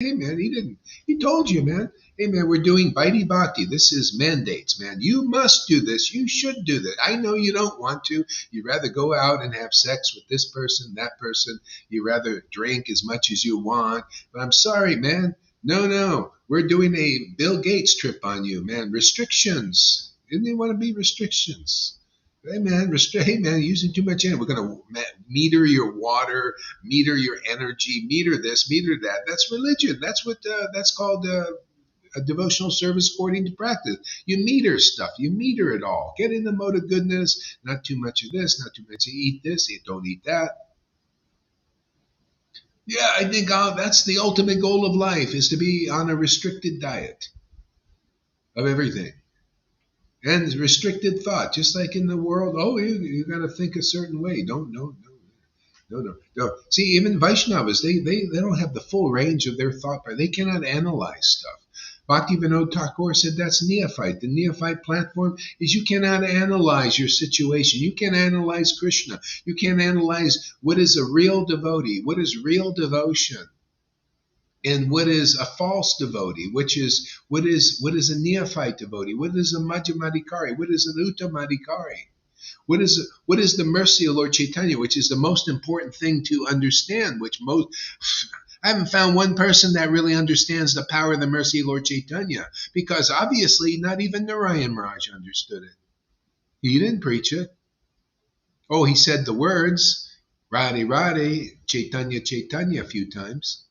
Hey, man, he didn't. He told you, man. Hey, man, we're doing Vaidhi Bhakti. This is mandates, man. You must do this. You should do this. I know you don't want to. You'd rather go out and have sex with this person, that person. You'd rather drink as much as you want. But I'm sorry, man. No, no. We're doing a Bill Gates trip on you, man. Restrictions. Didn't they want to be restrictions? Hey man, hey man, using too much energy. We're going to meter your water, meter your energy, meter this, meter that. That's religion. That's what that's called a devotional service according to practice. You meter stuff. You meter it all. Get in the mode of goodness. Not too much of this. Not too much. Eat this. Don't eat that. Yeah, I think that's the ultimate goal of life is to be on a restricted diet of everything. And restricted thought, just like in the world. Oh, you got to think a certain way. Don't, no. See, even Vaishnavas, they don't have the full range of their thought. They cannot analyze stuff. Bhaktivinoda Thakur said that's neophyte. The neophyte platform is you cannot analyze your situation. You can't analyze Krishna. You can't analyze what is a real devotee, what is real devotion, and what is a false devotee, what is a neophyte devotee, what is a Madhyamadikari, what is an Uttamadikari, what is the mercy of Lord Caitanya, which is the most important thing to understand, I haven't found one person that really understands the power of the mercy of Lord Caitanya, because obviously not even Narayan Maharaj understood it. He didn't preach it. Oh, he said the words, Radhe Radhe, Chaitanya Chaitanya a few times.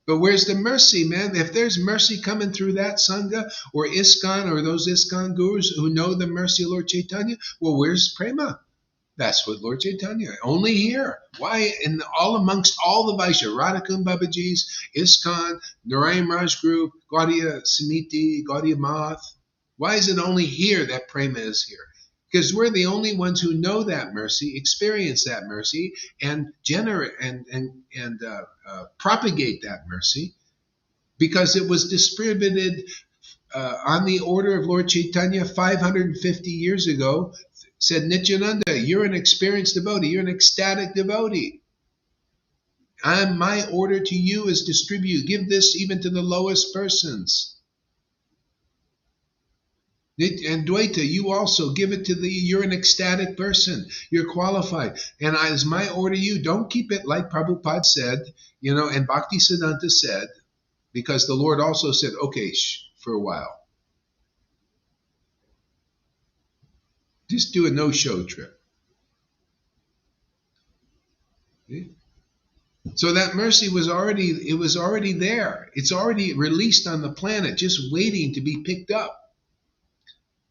But where's the mercy, man? If there's mercy coming through that Sangha or ISKCON or those ISKCON gurus who know the mercy of Lord Caitanya, well, where's Prema? That's what Lord Caitanya, only here. Why? All amongst all the Vaishnavas, Radhakund Babajis, ISKCON, Narayan Raj Group, Gaudiya Samiti, Gaudiya Math. Why is it only here that Prema is here? Because we're the only ones who know that mercy, experience that mercy, and generate and propagate that mercy, because it was distributed on the order of Lord Caitanya 550 years ago. Said Nityananda, you're an experienced devotee, you're an ecstatic devotee. My order to you is distribute. Give this even to the lowest persons. And Dwaita, you also give it to you're an ecstatic person. You're qualified. And as my order to you, don't keep it like Prabhupada said, and Bhaktisiddhanta said, because the Lord also said, okay, for a while. Just do a no-show trip. Okay? So that mercy was already there. It's already released on the planet, just waiting to be picked up.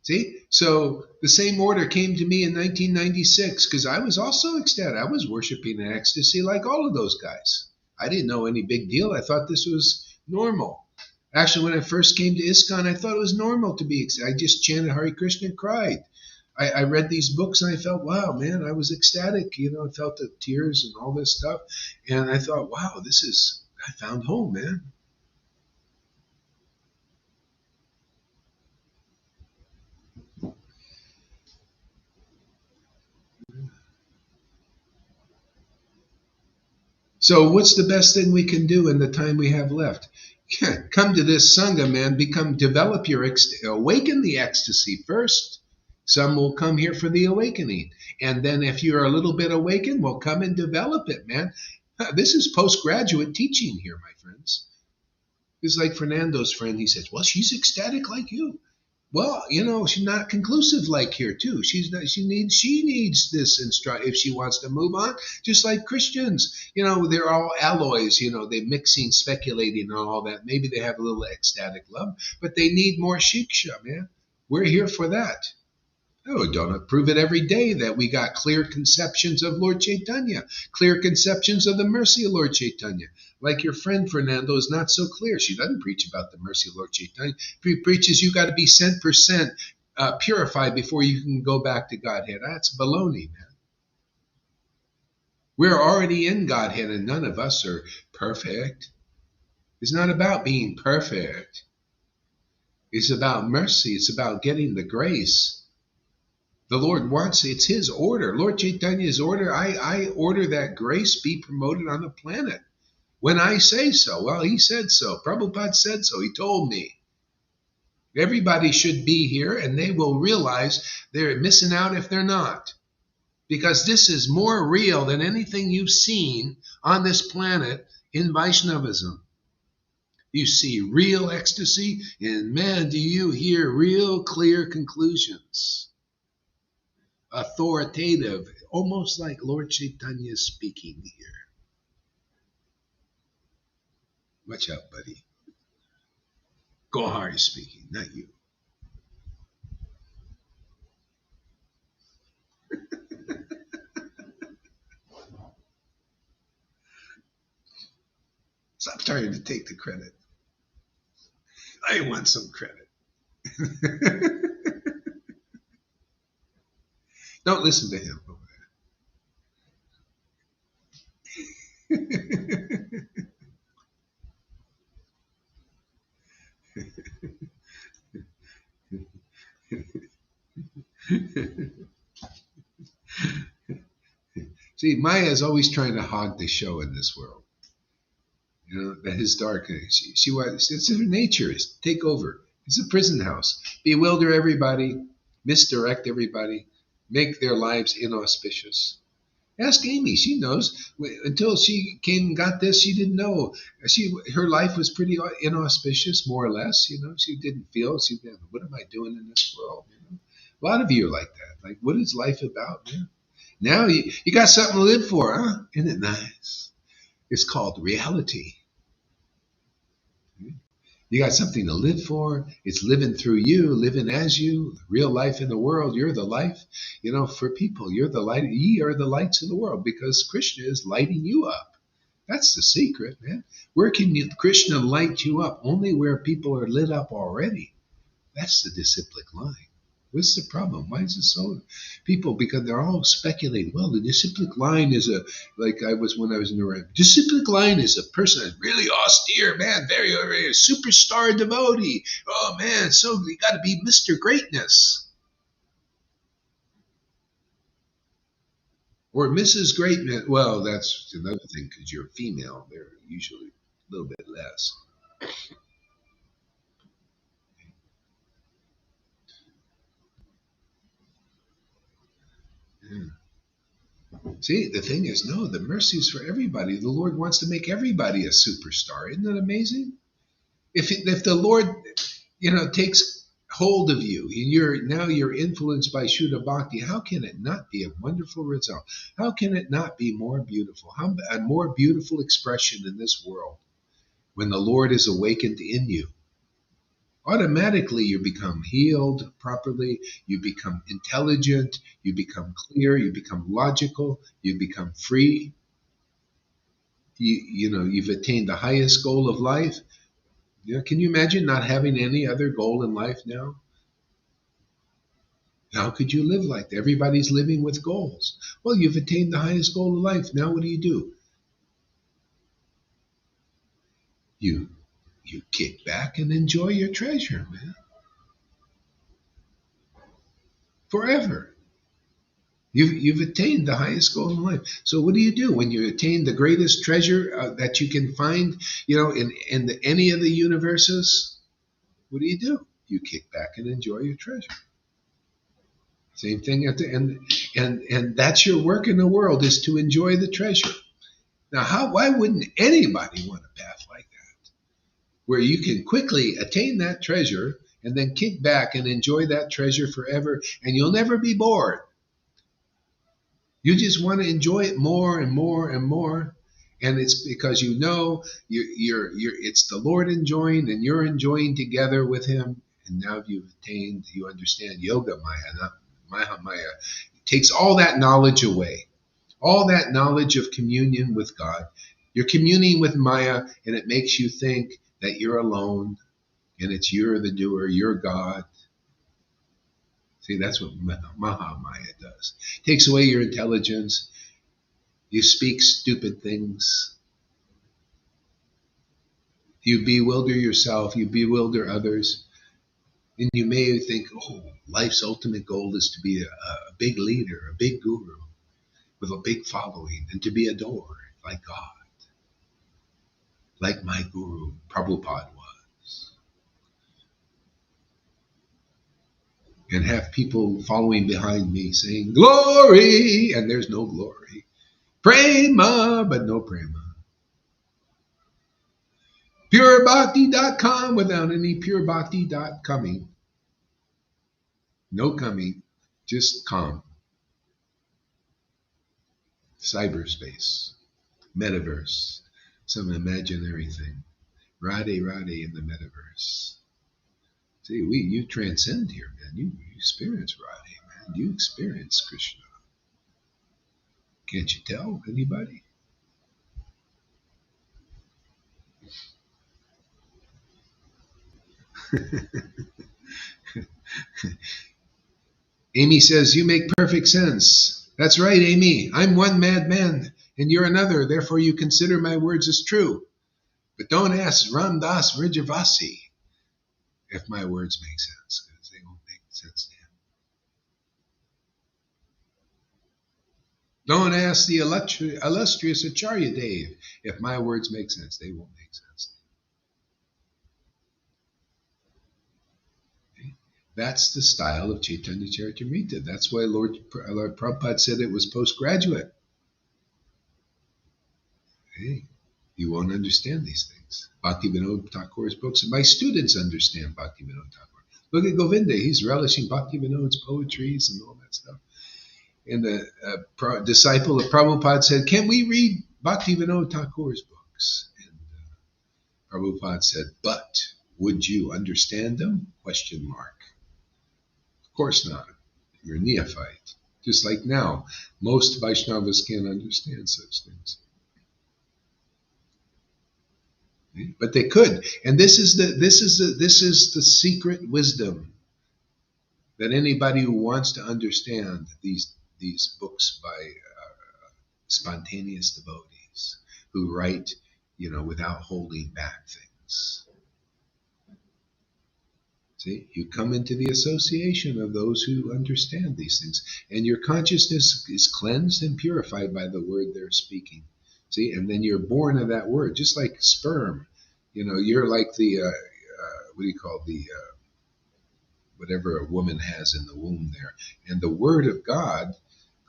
See? So the same order came to me in 1996 because I was also ecstatic. I was worshiping in ecstasy like all of those guys. I didn't know any big deal. I thought this was normal. Actually, when I first came to ISKCON, I thought it was normal to be ecstatic. I just chanted Hare Krishna and cried. I read these books and I felt, wow, man, I was ecstatic. I felt the tears and all this stuff. And I thought, wow, I found home, man. So what's the best thing we can do in the time we have left? Come to this Sangha, man. Develop awaken the ecstasy first. Some will come here for the awakening. And then if you're a little bit awakened, well, come and develop it, man. This is postgraduate teaching here, my friends. It's like Fernando's friend. He says, well, she's ecstatic like you. Well, she's not conclusive like here too. She needs this instruction if she wants to move on. Just like Christians, they're all alloys. They're mixing, speculating, and all that. Maybe they have a little ecstatic love, but they need more shiksha, man. We're here for that. Oh, don't prove it every day that we got clear conceptions of Lord Caitanya, clear conceptions of the mercy of Lord Caitanya. Like your friend Fernando is not so clear. She doesn't preach about the mercy of Lord Caitanya. She preaches you got to be 100% purified before you can go back to Godhead. That's baloney, man. We're already in Godhead and none of us are perfect. It's not about being perfect. It's about mercy. It's about getting the grace. The Lord wants, it's His order. Lord Chaitanya's order. I order that grace be promoted on the planet. When I say so, well, he said so. Prabhupada said so. He told me. Everybody should be here, and they will realize they're missing out if they're not. Because this is more real than anything you've seen on this planet in Vaishnavism. You see real ecstasy, and man, do you hear real clear conclusions. Authoritative, almost like Lord Caitanya is speaking here. Watch out, buddy. Gohar is speaking, not you. Stop trying to take the credit. I want some credit. Don't listen to him over there. See, Maya is always trying to hog the show in this world. You know, that his dark, she was, it's her nature, is take over. It's a prison house. Bewilder everybody, misdirect everybody, make their lives inauspicious. Ask Amy, she knows. Until she came and got this, she didn't know. Her life was pretty inauspicious, more or less. You know, she didn't feel. What am I doing in this world? You know, a lot of you are like that. Like, what is life about? Man? Now you got something to live for, huh? Isn't it nice? It's called reality. You got something to live for. It's living through you, living as you, real life in the world. You're the life, you know, for people. You're the light. Ye are the lights of the world because Krishna is lighting you up. That's the secret, man. Where can Krishna light you up? Only where people are lit up already. That's the disciplic line. What's the problem? Why is it so? People, because they're all speculating. Well, the disciplic line is like I was when I was in the ramp. Disciplic line is a person that's really austere, man, very, very superstar devotee. Oh, man, so you got to be Mr. Greatness. Or Mrs. Greatness. Well, that's another thing because you're female. They're usually a little bit less. Yeah. See, the thing is, no, the mercy is for everybody. The Lord wants to make everybody a superstar. Isn't that amazing? If the Lord, you know, takes hold of you, and you're influenced by Shuddha Bhakti, how can it not be a wonderful result? How can it not be more beautiful? How a more beautiful expression in this world when the Lord is awakened in you? Automatically you become healed properly, you become intelligent, you become clear, you become logical, you become free. You know, you've attained the highest goal of life. You know, can you imagine not having any other goal in life now? How could you live like that? Everybody's living with goals. Well, you've attained the highest goal of life. Now what do? You kick back and enjoy your treasure, man. Forever. You've attained the highest goal in life. So what do when you attain the greatest treasure that you can find? You know, in any of the universes, what do? You kick back and enjoy your treasure. Same thing at the end, and that's your work in the world is to enjoy the treasure. Now, why wouldn't anybody want a path like that, where you can quickly attain that treasure and then kick back and enjoy that treasure forever, and you'll never be bored. You just want to enjoy it more and more and more, and it's because you know it's the Lord enjoying, and you're enjoying together with Him. And now you've attained, you understand Yoga Maya, not Maha Maya. It takes all that knowledge away, all that knowledge of communion with God. You're communing with Maya, and it makes you think that you're alone, and you're the doer, you're God. See, that's what Maha Maya does. It takes away your intelligence. You speak stupid things. You bewilder yourself. You bewilder others. And you may think, oh, life's ultimate goal is to be a big leader, a big guru with a big following and to be adored like God. like my guru, Prabhupada was. And have people following behind me saying, glory, and there's no glory. Prema, but no prema. PureBhakti.com without any pure bhakti dot coming. No coming, just calm. Cyberspace, metaverse, some imaginary thing. Radhe Radhe in the metaverse. See, you transcend here, man. You experience Radhe, man. You experience Krishna. Can't you tell anybody? Amy says, you make perfect sense. That's right, Amy. I'm one madman, and you're another. Therefore, you consider my words as true. But don't ask Ramdas Vrijavasi if my words make sense, because they won't make sense to him. Don't ask the illustrious Acharya Dev if my words make sense. They won't make sense. Okay? That's the style of Chaitanya Charitamrita. That's why Lord Prabhupada said it was postgraduate. Okay? You won't understand these things. Bhaktivinoda Thakur's books, and my students understand Bhaktivinoda Thakur. Look at Govinda. He's relishing Bhaktivinoda's poetries and all that stuff. And the disciple of Prabhupada said, can we read Bhaktivinoda Thakur's books? And Prabhupada said, but would you understand them? Question mark. Of course not. You're a neophyte. Just like now, most Vaishnavas can't understand such things. But they could. And this is the secret wisdom that anybody who wants to understand these books by spontaneous devotees who write, without holding back things. See, you come into the association of those who understand these things, and your consciousness is cleansed and purified by the word they're speaking. See, and then you're born of that word, just like sperm. You're like the what do you call whatever a woman has in the womb there, and the word of God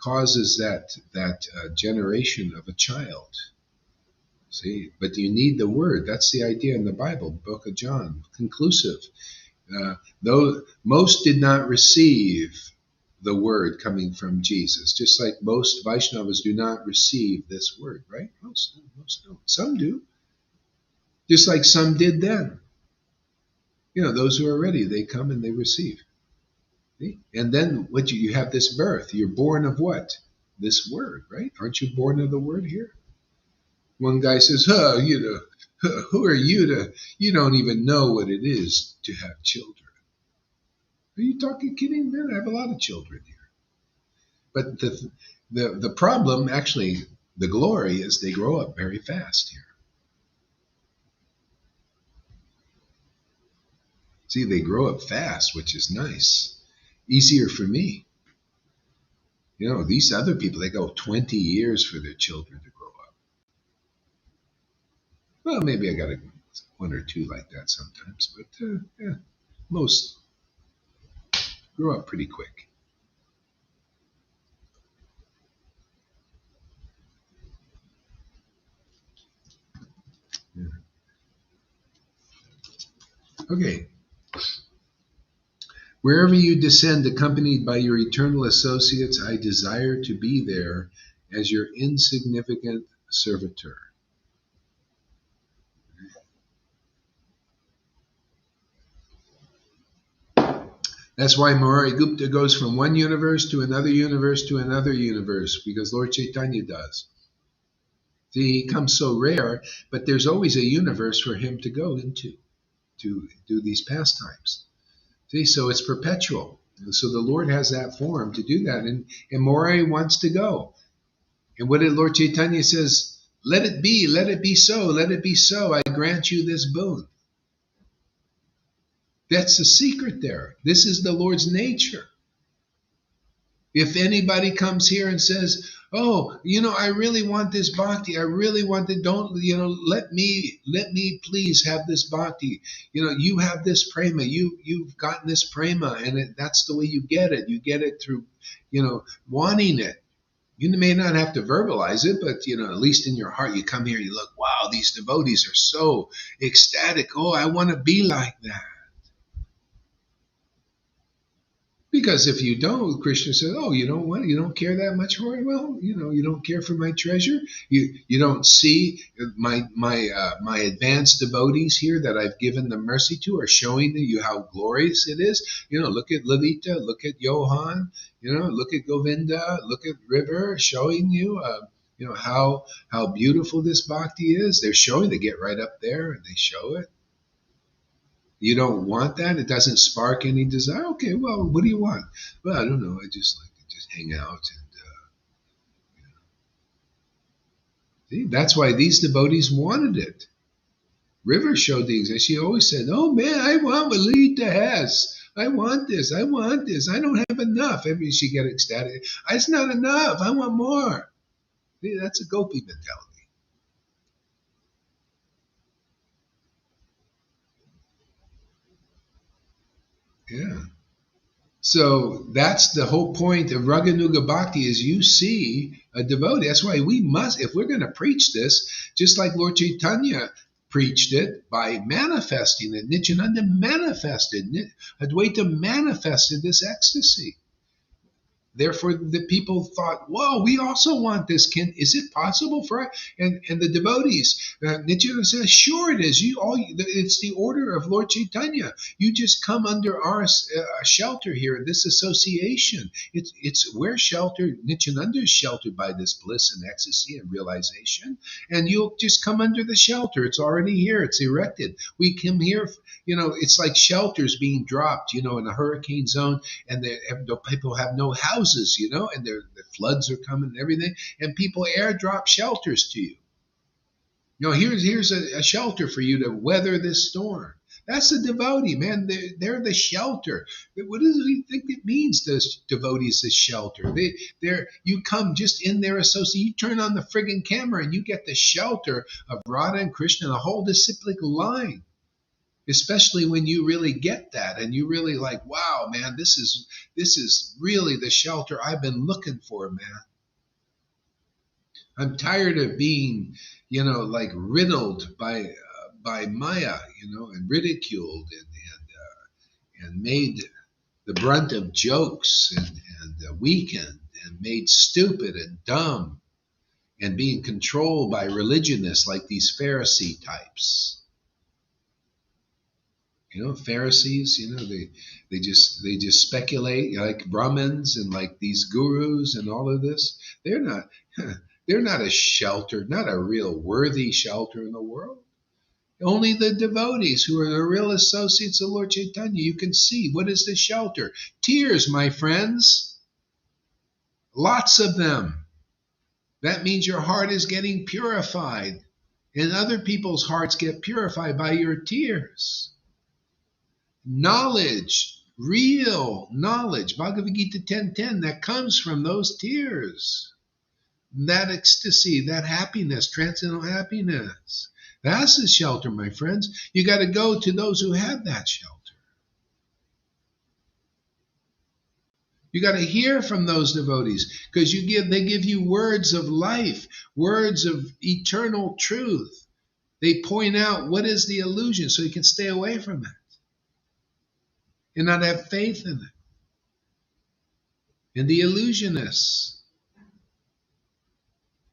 causes that generation of a child. See, but you need the word. That's the idea in the Bible, Book of John, conclusive. Though most did not receive the word coming from Jesus, just like most Vaishnavas do not receive this word, right? Most don't. Some do. Just like some did then. Those who are ready, they come and they receive. See? And then you have this birth. You're born of what? This word, right? Aren't you born of the word here? One guy says, who are you to, you don't even know what it is to have children. Are you kidding, man? I have a lot of children here. But the problem, actually, the glory is they grow up very fast here. See, they grow up fast, which is nice. Easier for me. These other people, they go 20 years for their children to grow up. Well, maybe I got one or two like that sometimes, but yeah, most grow up pretty quick. Yeah. Okay. Wherever you descend, accompanied by your eternal associates, I desire to be there as your insignificant servitor. That's why Murari Gupta goes from one universe to another universe to another universe, because Lord Caitanya does. See, he comes so rare, but there's always a universe for him to go into to do these pastimes. See, so it's perpetual. So the Lord has that form to do that, and Murari wants to go. And what did Lord Caitanya says? Let it be so, let it be so. I grant you this boon. That's the secret there. This is the Lord's nature. If anybody comes here and says, "Oh, I really want this bhakti. I really want it. Don't, let me please have this bhakti. You have this prema. You've gotten this prema, and that's the way you get it. You get it through, wanting it. You may not have to verbalize it, but at least in your heart, you come here, you look, wow, these devotees are so ecstatic. Oh, I want to be like that. Because if you don't, Krishna says, "Oh, you don't care that much for it. Well, you don't care for my treasure. You don't see my advanced devotees here that I've given the mercy to are showing you how glorious it is. Look at Lalita, look at Johan, look at Govinda, look at River, showing you, how beautiful this bhakti is. They're showing. They get right up there and they show it. You don't want that? It doesn't spark any desire? Okay, well, what do you want? Well, I don't know. I just like to just hang out. And see, that's why these devotees wanted it. River showed the example. She always said, "Oh man, I want what Lita has. I want this. I want this. I don't have enough." I mean, she get ecstatic. It's not enough. I want more. See, that's a gopi mentality. Yeah. So that's the whole point of Raganuga Bhakti is you see a devotee. That's why we must, if we're going to preach this, just like Lord Caitanya preached it by manifesting it. Nityananda manifested, Advaita manifested this ecstasy. Therefore, the people thought, "Whoa, we also want this. Is it possible for us?" And the devotees, Nityananda says, "Sure, it is. It's the order of Lord Chaitanya. You just come under our shelter here, this association. We're sheltered. Nityananda is sheltered by this bliss and ecstasy and realization, and you'll just come under the shelter. It's already here. It's erected. We come here. It's like shelters being dropped. In a hurricane zone, and the people have no houses, and the floods are coming and everything, and people airdrop shelters to you. Here's a shelter for you to weather this storm. That's a devotee, man. They're the shelter. What does he think it means? The devotees, the shelter. You come just in their association. You turn on the friggin' camera and you get the shelter of Radha and Krishna, the whole disciplic line. Especially when you really get that and you really like, wow, man, this is really the shelter I've been looking for, man. I'm tired of being, like riddled by Maya, and ridiculed and made the brunt of jokes and weakened and made stupid and dumb and being controlled by religionists like these Pharisee types. Pharisees, they just speculate like Brahmins and like these gurus and all of this. They're not they're not a shelter, not a real worthy shelter in the world. Only the devotees who are the real associates of Lord Caitanya. You can see what is the shelter. Tears, my friends. Lots of them. That means your heart is getting purified. And other people's hearts get purified by your tears. Knowledge, real knowledge, Bhagavad Gita 10:10, that comes from those tears. That ecstasy, that happiness, transcendental happiness. That's the shelter, my friends. You got to go to those who have that shelter. You got to hear from those devotees because they give you words of life, words of eternal truth. They point out what is the illusion so you can stay away from it and not have faith in it. And the illusionists.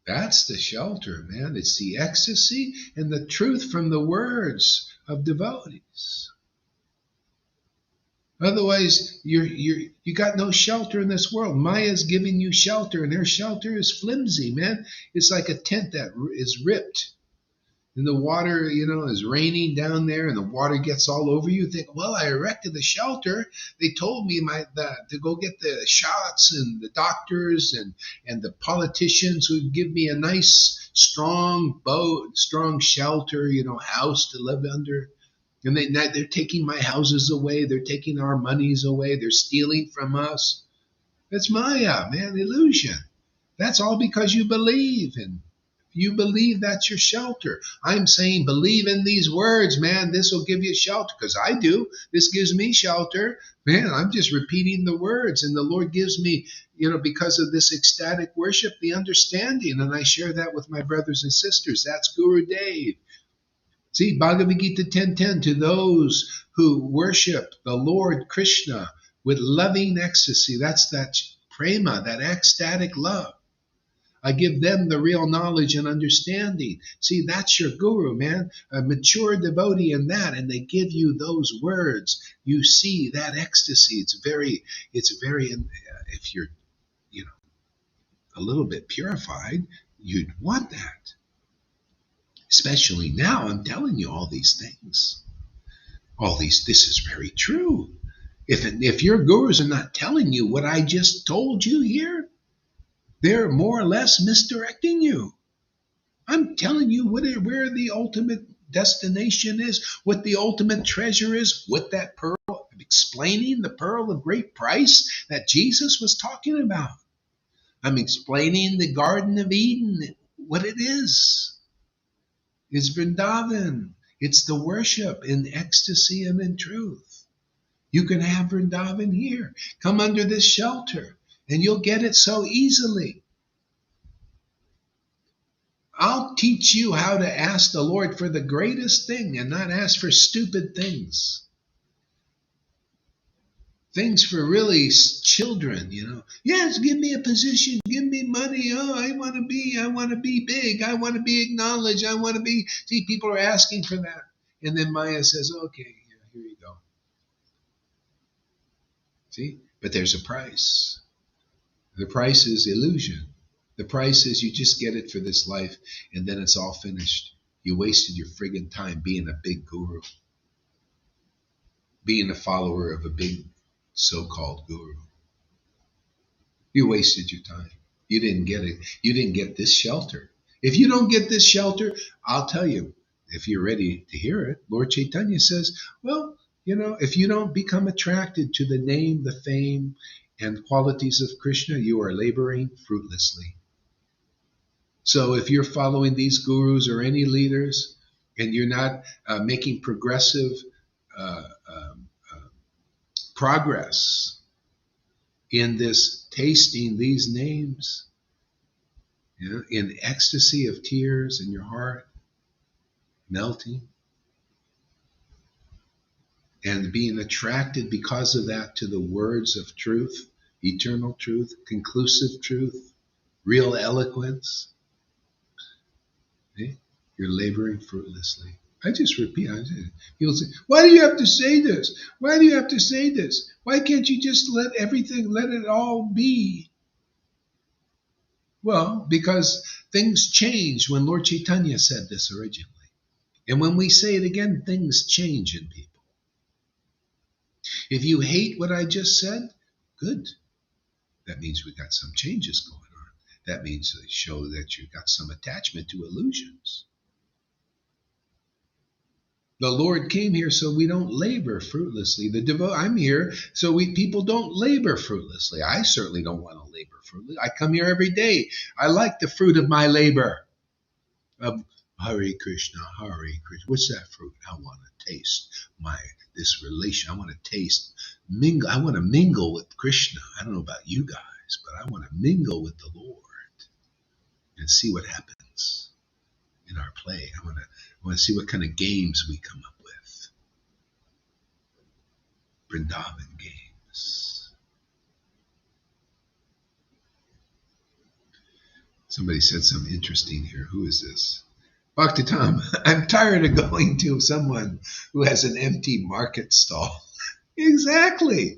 That's the shelter, man. It's the ecstasy and the truth from the words of devotees. Otherwise, you got no shelter in this world. Maya's giving you shelter, and her shelter is flimsy, man. It's like a tent that is ripped. And the water, is raining down there, and the water gets all over you. You think, well, I erected the shelter. They told me to go get the shots and the doctors and the politicians who give me a nice, strong boat, strong shelter, house to live under. And they're taking my houses away. They're taking our monies away. They're stealing from us. That's Maya, man, illusion. That's all because you believe, and you believe that's your shelter. I'm saying believe in these words, man. This will give you shelter, because I do. This gives me shelter. Man, I'm just repeating the words, and the Lord gives me, because of this ecstatic worship, the understanding, and I share that with my brothers and sisters. That's Guru Dev. See, Bhagavad Gita 10:10, to those who worship the Lord Krishna with loving ecstasy, that's that prema, that ecstatic love. I give them the real knowledge and understanding. See, that's your guru, man, a mature devotee in that, and they give you those words. You see that ecstasy. It's very, if you're, a little bit purified, you'd want that. Especially now, I'm telling you all these things. This is very true. If your gurus are not telling you what I just told you here, they're more or less misdirecting you. I'm telling you where the ultimate destination is, what the ultimate treasure is, what that pearl, I'm explaining the pearl of great price that Jesus was talking about. I'm explaining the Garden of Eden, what it is. It's Vrindavan. It's the worship in ecstasy and in truth. You can have Vrindavan here. Come under this shelter, and you'll get it so easily. I'll teach you how to ask the Lord for the greatest thing and not ask for stupid things. Things for really children, Yes, give me a position, give me money. Oh, I want to be big. I want to be acknowledged. See, people are asking for that. And then Maya says, okay, here you go. See, but there's a price. The price is illusion. The price is you just get it for this life, and then it's all finished. You wasted your friggin' time being a big guru, being a follower of a big so-called guru. You wasted your time. You didn't get it. You didn't get this shelter. If you don't get this shelter, I'll tell you, if you're ready to hear it, Lord Caitanya says, well, if you don't become attracted to the name, the fame, and qualities of Krishna, you are laboring fruitlessly. So if you're following these gurus or any leaders, and you're not making progressive progress in this tasting these names, in ecstasy of tears in your heart, melting, and being attracted because of that to the words of truth, eternal truth, conclusive truth, real eloquence, you're laboring fruitlessly. I just repeat. People say, why do you have to say this? Why do you have to say this? Why can't you just let it all be? Well, because things change when Lord Caitanya said this originally. And when we say it again, things change in people. If you hate what I just said, good. That means we got some changes going on. That means they show that you've got some attachment to illusions. The Lord came here so we don't labor fruitlessly. I'm here so people don't labor fruitlessly. I certainly don't want to labor fruitlessly. I come here every day. I like the fruit of my labor. Of Hare Krishna, Hare Krishna. What's that fruit? I want to taste this relation. I want to mingle. I want to mingle with Krishna. I don't know about you guys, but I want to mingle with the Lord and see what happens in our play. I want to see what kind of games we come up with. Vrindavan games. Somebody said something interesting here. Who is this? Bhakti Tom, I'm tired of going to someone who has an empty market stall. Exactly.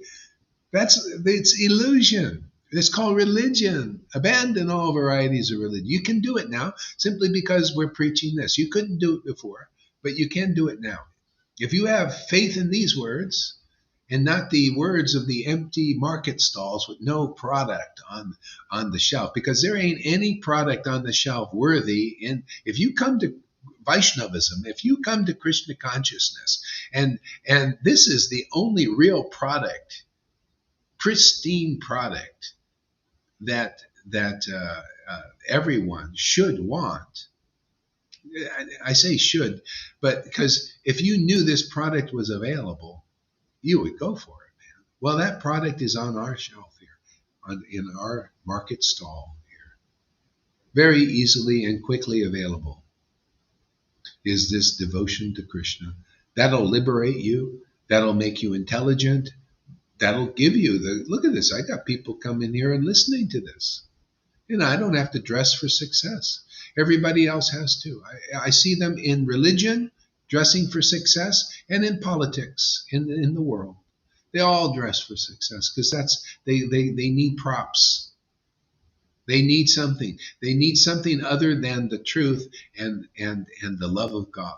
It's illusion. It's called religion. Abandon all varieties of religion. You can do it now simply because we're preaching this. You couldn't do it before, but you can do it now. If you have faith in these words and not the words of the empty market stalls with no product on the shelf, because there ain't any product on the shelf worthy. And if you come to Vaishnavism, if you come to Krishna consciousness, and this is the only real product, pristine product that everyone should want. I say should, but because if you knew this product was available, you would go for it, man. Well, that product is on our shelf here, in our market stall here, very easily and quickly available. Is this devotion to Krishna? That'll liberate you. That'll make you intelligent. That'll give you look at this. I got people coming here and listening to this. I don't have to dress for success. Everybody else has to. I see them in religion, dressing for success, and in politics, in the world. They all dress for success because they need props. They need something. They need something other than the truth and the love of God.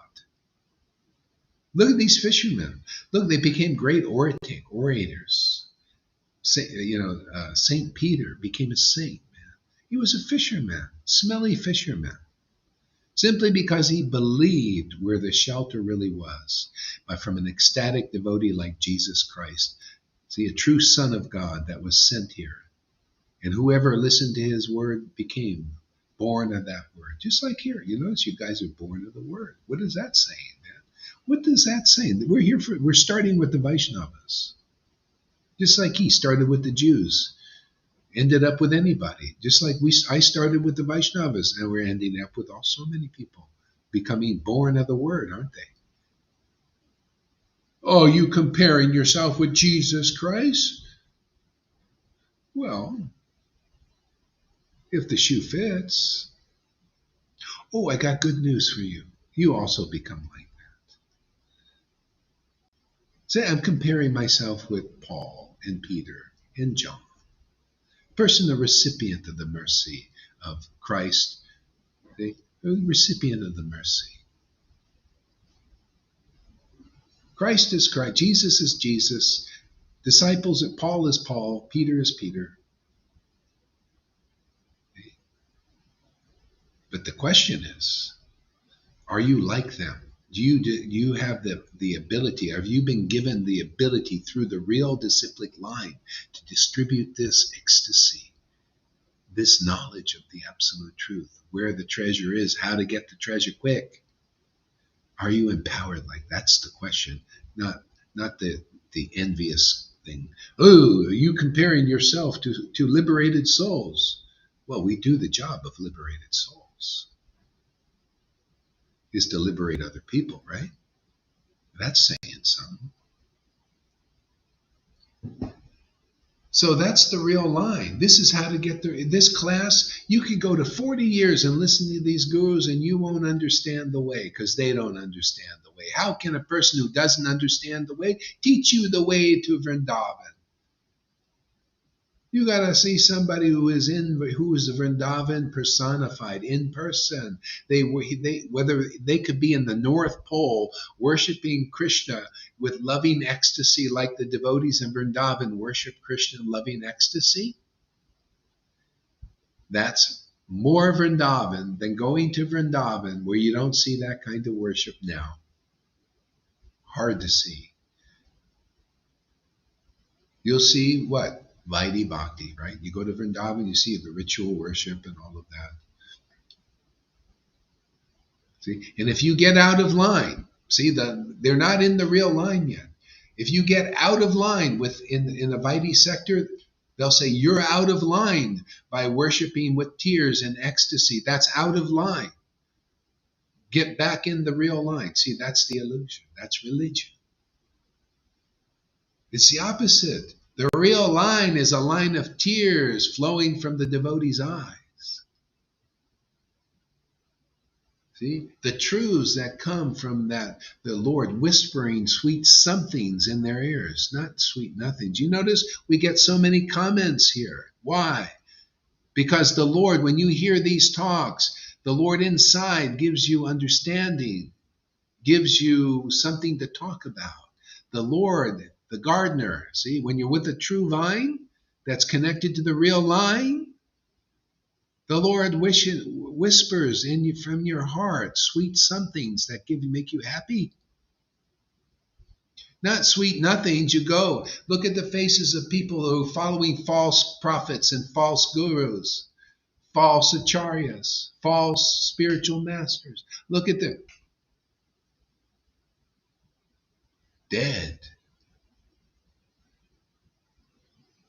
Look at these fishermen. Look, they became great orators. Saint Peter became a saint. He was a fisherman, smelly fisherman, simply because he believed where the shelter really was, but from an ecstatic devotee like Jesus Christ. See, a true Son of God that was sent here. And whoever listened to his word became born of that word. Just like here, you notice you guys are born of the word. What is that saying, man? What does that say? We're starting with the Vaishnavas. Just like he started with the Jews. Ended up with anybody, just like I started with the Vaishnavas, and we're ending up with so many people becoming born of the word, aren't they? Oh, you comparing yourself with Jesus Christ? Well, if the shoe fits. Oh, I got good news for you. You also become like that. Say, I'm comparing myself with Paul and Peter and John. Person, a recipient of the mercy of Christ, a recipient of the mercy. Christ is Christ, Jesus is Jesus, disciples, Paul is Paul, Peter is Peter. But the question is, are you like them? Do you have the ability, have you been given the ability through the real disciplic line to distribute this ecstasy, this knowledge of the absolute truth, where the treasure is, how to get the treasure quick? Are you empowered? Like, that's the question, not the envious thing. Oh, are you comparing yourself to liberated souls? Well, we do the job of liberated souls. Is to liberate other people, right? That's saying something. So that's the real line. This is how to get there. In this class, you could go to 40 years and listen to these gurus and you won't understand the way because they don't understand the way. How can a person who doesn't understand the way teach you the way to Vrindavan? You got to see somebody who is Vrindavan personified in person. Whether they could be in the North Pole worshiping Krishna with loving ecstasy, like the devotees in Vrindavan worship Krishna in loving ecstasy. That's more Vrindavan than going to Vrindavan, where you don't see that kind of worship now. Hard to see. You'll see what? Vaidhi Bhakti, right? You go to Vrindavan, you see the ritual worship and all of that. See, and if you get out of line, they're not in the real line yet. If you get out of line in the Vaidhi sector, they'll say you're out of line by worshiping with tears and ecstasy. That's out of line. Get back in the real line. See, that's the illusion. That's religion. It's the opposite. The real line is a line of tears flowing from the devotee's eyes. See, the truths that come from that, the Lord whispering sweet somethings in their ears, not sweet nothings. You notice we get so many comments here. Why? Because the Lord, when you hear these talks, the Lord inside gives you understanding, gives you something to talk about. The Lord, the gardener, see, when you're with a true vine that's connected to the real line, the Lord whispers in you from your heart sweet somethings that make you happy. Not sweet nothings. You go look at the faces of people who are following false prophets and false gurus, false acharyas, false spiritual masters. Look at them. Dead.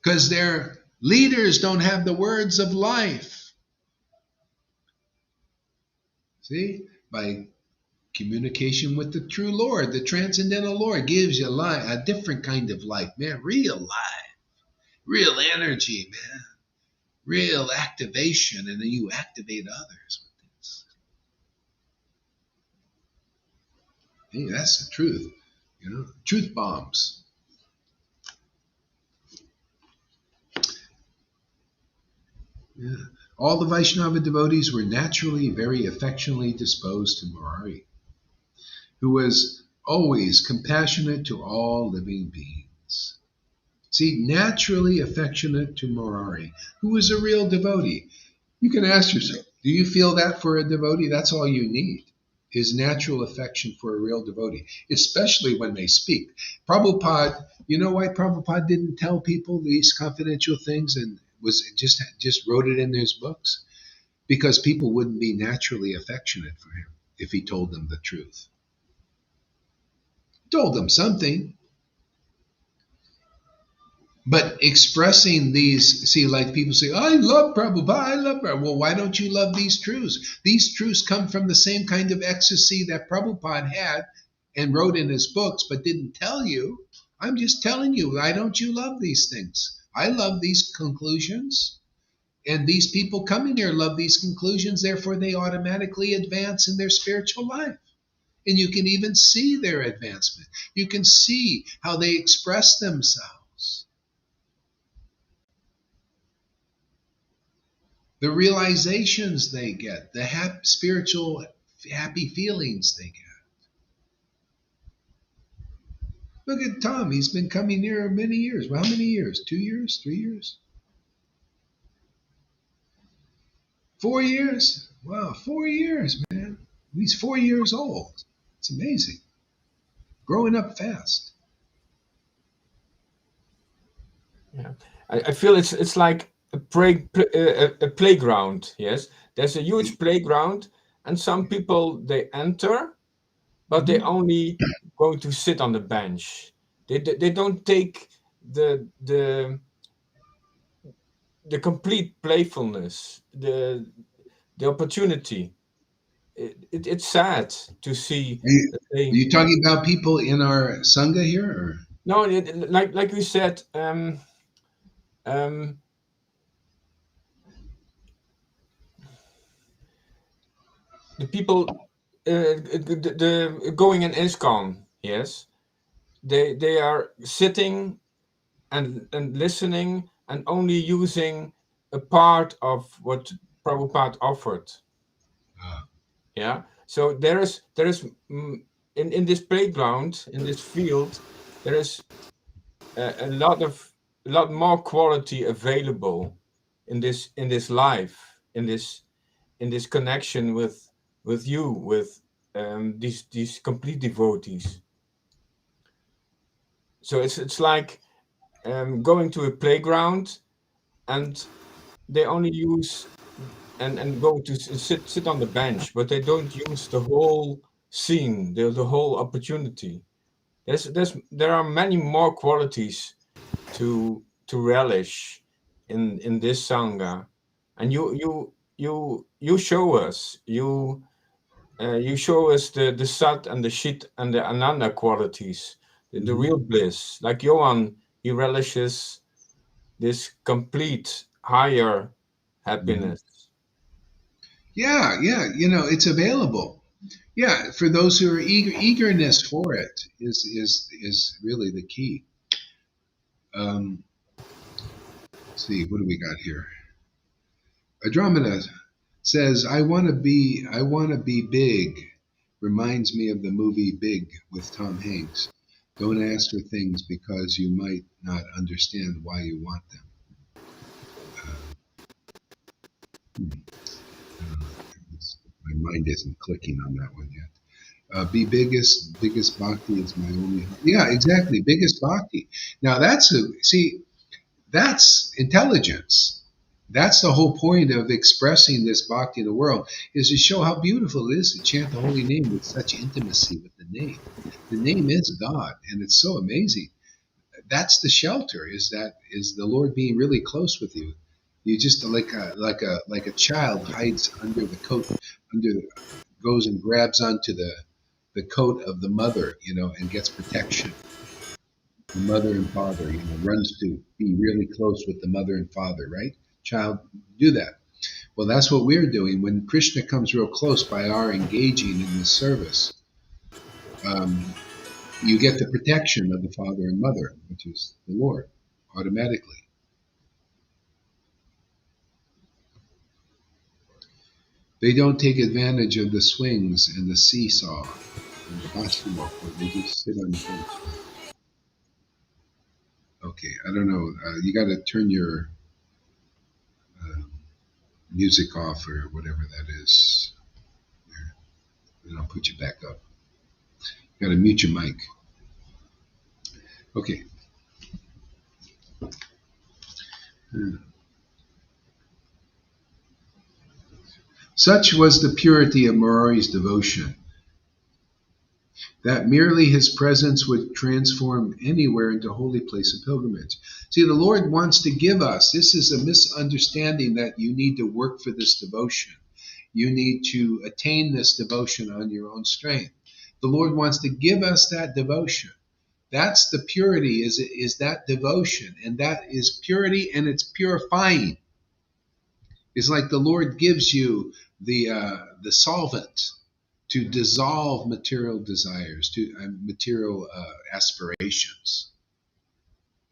Because their leaders don't have the words of life. See? By communication with the true Lord, the transcendental Lord gives you life, a different kind of life, man. Real life, real energy, man. Real activation, and then you activate others with this. Hey, that's the truth. Truth bombs. Yeah. All the Vaishnava devotees were naturally very affectionately disposed to Murari, who was always compassionate to all living beings. See, naturally affectionate to Murari, who was a real devotee. You can ask yourself, do you feel that for a devotee? That's all you need, is natural affection for a real devotee, especially when they speak. Prabhupada, you know why Prabhupada didn't tell people these confidential things and was just wrote it in his books? Because people wouldn't be naturally affectionate for him if he told them the truth. Told them something. But expressing these, see, like people say, I love Prabhupada, I love Prabhupada. Well, why don't you love these truths? These truths come from the same kind of ecstasy that Prabhupada had and wrote in his books, but didn't tell you. I'm just telling you, why don't you love these things? I love these conclusions. And these people coming here love these conclusions, therefore they automatically advance in their spiritual life. And you can even see their advancement. You can see how they express themselves. The realizations they get, the spiritual happy feelings they get. Look at Tom. He's been coming here many years. Well, how many years? 2 years? 3 years? 4 years? Wow, 4 years, man. He's 4 years old. It's amazing. Growing up fast. Yeah, I feel it's like a playground. Yes, there's a huge playground, and some people they enter, but they only going to sit on the bench. They don't take the the the complete playfulness, the opportunity. It's sad to see Are you, that are they you talking about people in our Sangha here? Or? no like we said um, the people the going in ISKCON, yes, they are sitting and listening and only using a part of what Prabhupada offered. Uh, Yeah. So there is in this playground, in this field, there is a lot more quality available in this life, in this connection with you, with these complete devotees. So it's like going to a playground, and they only use and go to sit on the bench, but they don't use the whole scene, the whole opportunity. There are many more qualities to relish in this sangha, and you show us you show us the sat and the shit and the ananda qualities, the mhm. real bliss. Like Johan, he relishes this complete higher Mhm. happiness. Yeah, yeah. It's available. Yeah, for those who are eagerness for it is really the key. Let's see, what do we got here? Andromeda says, I want to be big." Reminds me of the movie Big with Tom Hanks. Don't ask for things because you might not understand why you want them. Uh, I don't know. My mind isn't clicking on that one yet. Be biggest bhakti is my only heart. Yeah, exactly. Biggest bhakti. Now that's intelligence. That's the whole point of expressing this bhakti in the world, is to show how beautiful it is to chant the holy name with such intimacy with the name. The name is God, and it's so amazing. That's the shelter. Is the Lord being really close with you? You just like a child hides under the coat, goes and grabs onto the coat of the mother, and gets protection. The mother and father, runs to be really close with the mother and father, right? Child, do that. Well, that's what we're doing. When Krishna comes real close by our engaging in this service, um, you get the protection of the father and mother, which is the Lord, automatically. They don't take advantage of the swings and the seesaw and the basketball court. They just sit on the bench. Okay, I don't know. You got to turn your uh, music off or whatever that is. There, then I'll put you back up. You got to mute your mic. Okay. Such was the purity of Murari's devotion that merely his presence would transform anywhere into a holy place of pilgrimage. See, the Lord wants to give us, this is a misunderstanding that you need to work for this devotion. You need to attain this devotion on your own strength. The Lord wants to give us that devotion. That's the purity, is that devotion. And that is purity, and it's purifying. It's like the Lord gives you the solvent to dissolve material desires, to material aspirations.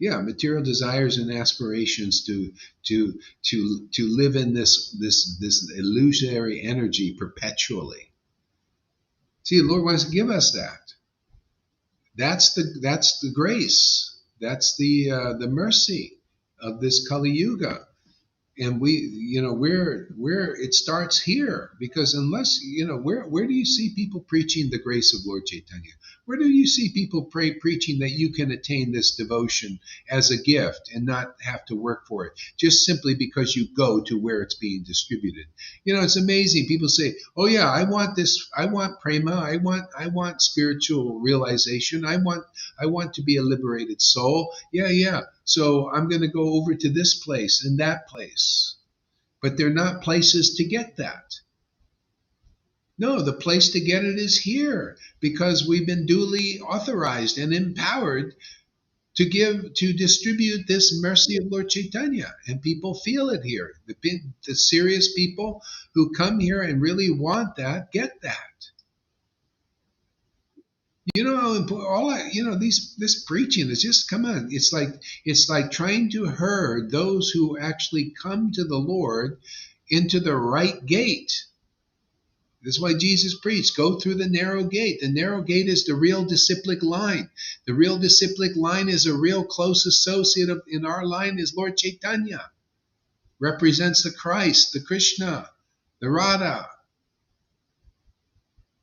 Yeah, material desires and aspirations to live in this illusionary energy perpetually. See, the Lord wants to give us that. That's the grace. That's the mercy of this Kali Yuga. And where it starts here, because unless where do you see people preaching the grace of Lord Chaitanya? Where do you see people preaching that you can attain this devotion as a gift and not have to work for it, just simply because you go to where it's being distributed? It's amazing. People say, oh yeah, I want this, I want prema, I want spiritual realization, I want to be a liberated soul. Yeah, so I'm going to go over to this place and that place. But they're not places to get that. No, the place to get it is here, because we've been duly authorized and empowered to distribute this mercy of Lord Chaitanya, and people feel it here. The serious people who come here and really want that get that. This preaching is just, come on. It's like trying to herd those who actually come to the Lord into the right gate. That's why Jesus preached, go through the narrow gate. The narrow gate is the real disciplic line. The real disciplic line is a real close associate in our line is Lord Chaitanya. Represents the Christ, the Krishna, the Radha.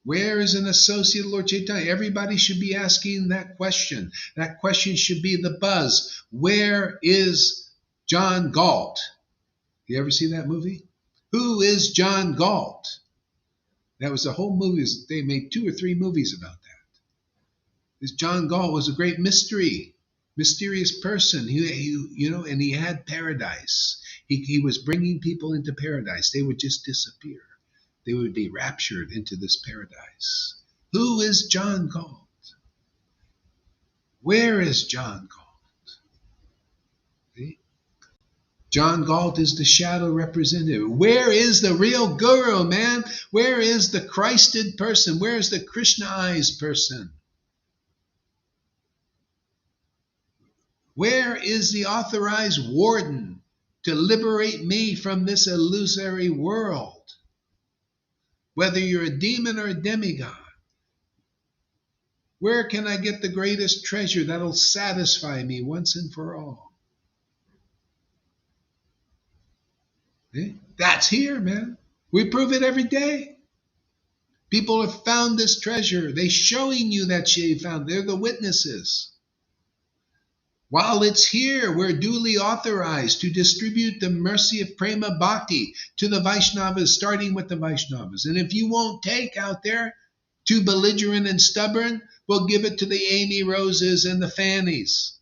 Where is an associate of Lord Chaitanya? Everybody should be asking that question. That question should be the buzz. Where is John Galt? You ever see that movie? Who is John Galt? That was a whole movie. They made 2 or 3 movies about that. This John Galt was a great mysterious person. And he had paradise. He was bringing people into paradise. They would just disappear. They would be raptured into this paradise. Who is John Galt? Where is John Galt? See? John Galt is the shadow representative. Where is the real guru, man? Where is the Christed person? Where is the Krishnaized person? Where is the authorized warden to liberate me from this illusory world? Whether you're a demon or a demigod, where can I get the greatest treasure that'll satisfy me once and for all? That's here, man. We prove it every day. People have found this treasure. They're showing you that they found. They're the witnesses. While it's here, we're duly authorized to distribute the mercy of Prema Bhakti to the Vaishnavas, starting with the Vaishnavas. And if you won't take out there, too belligerent and stubborn, we'll give it to the Amy Roses and the Fannies.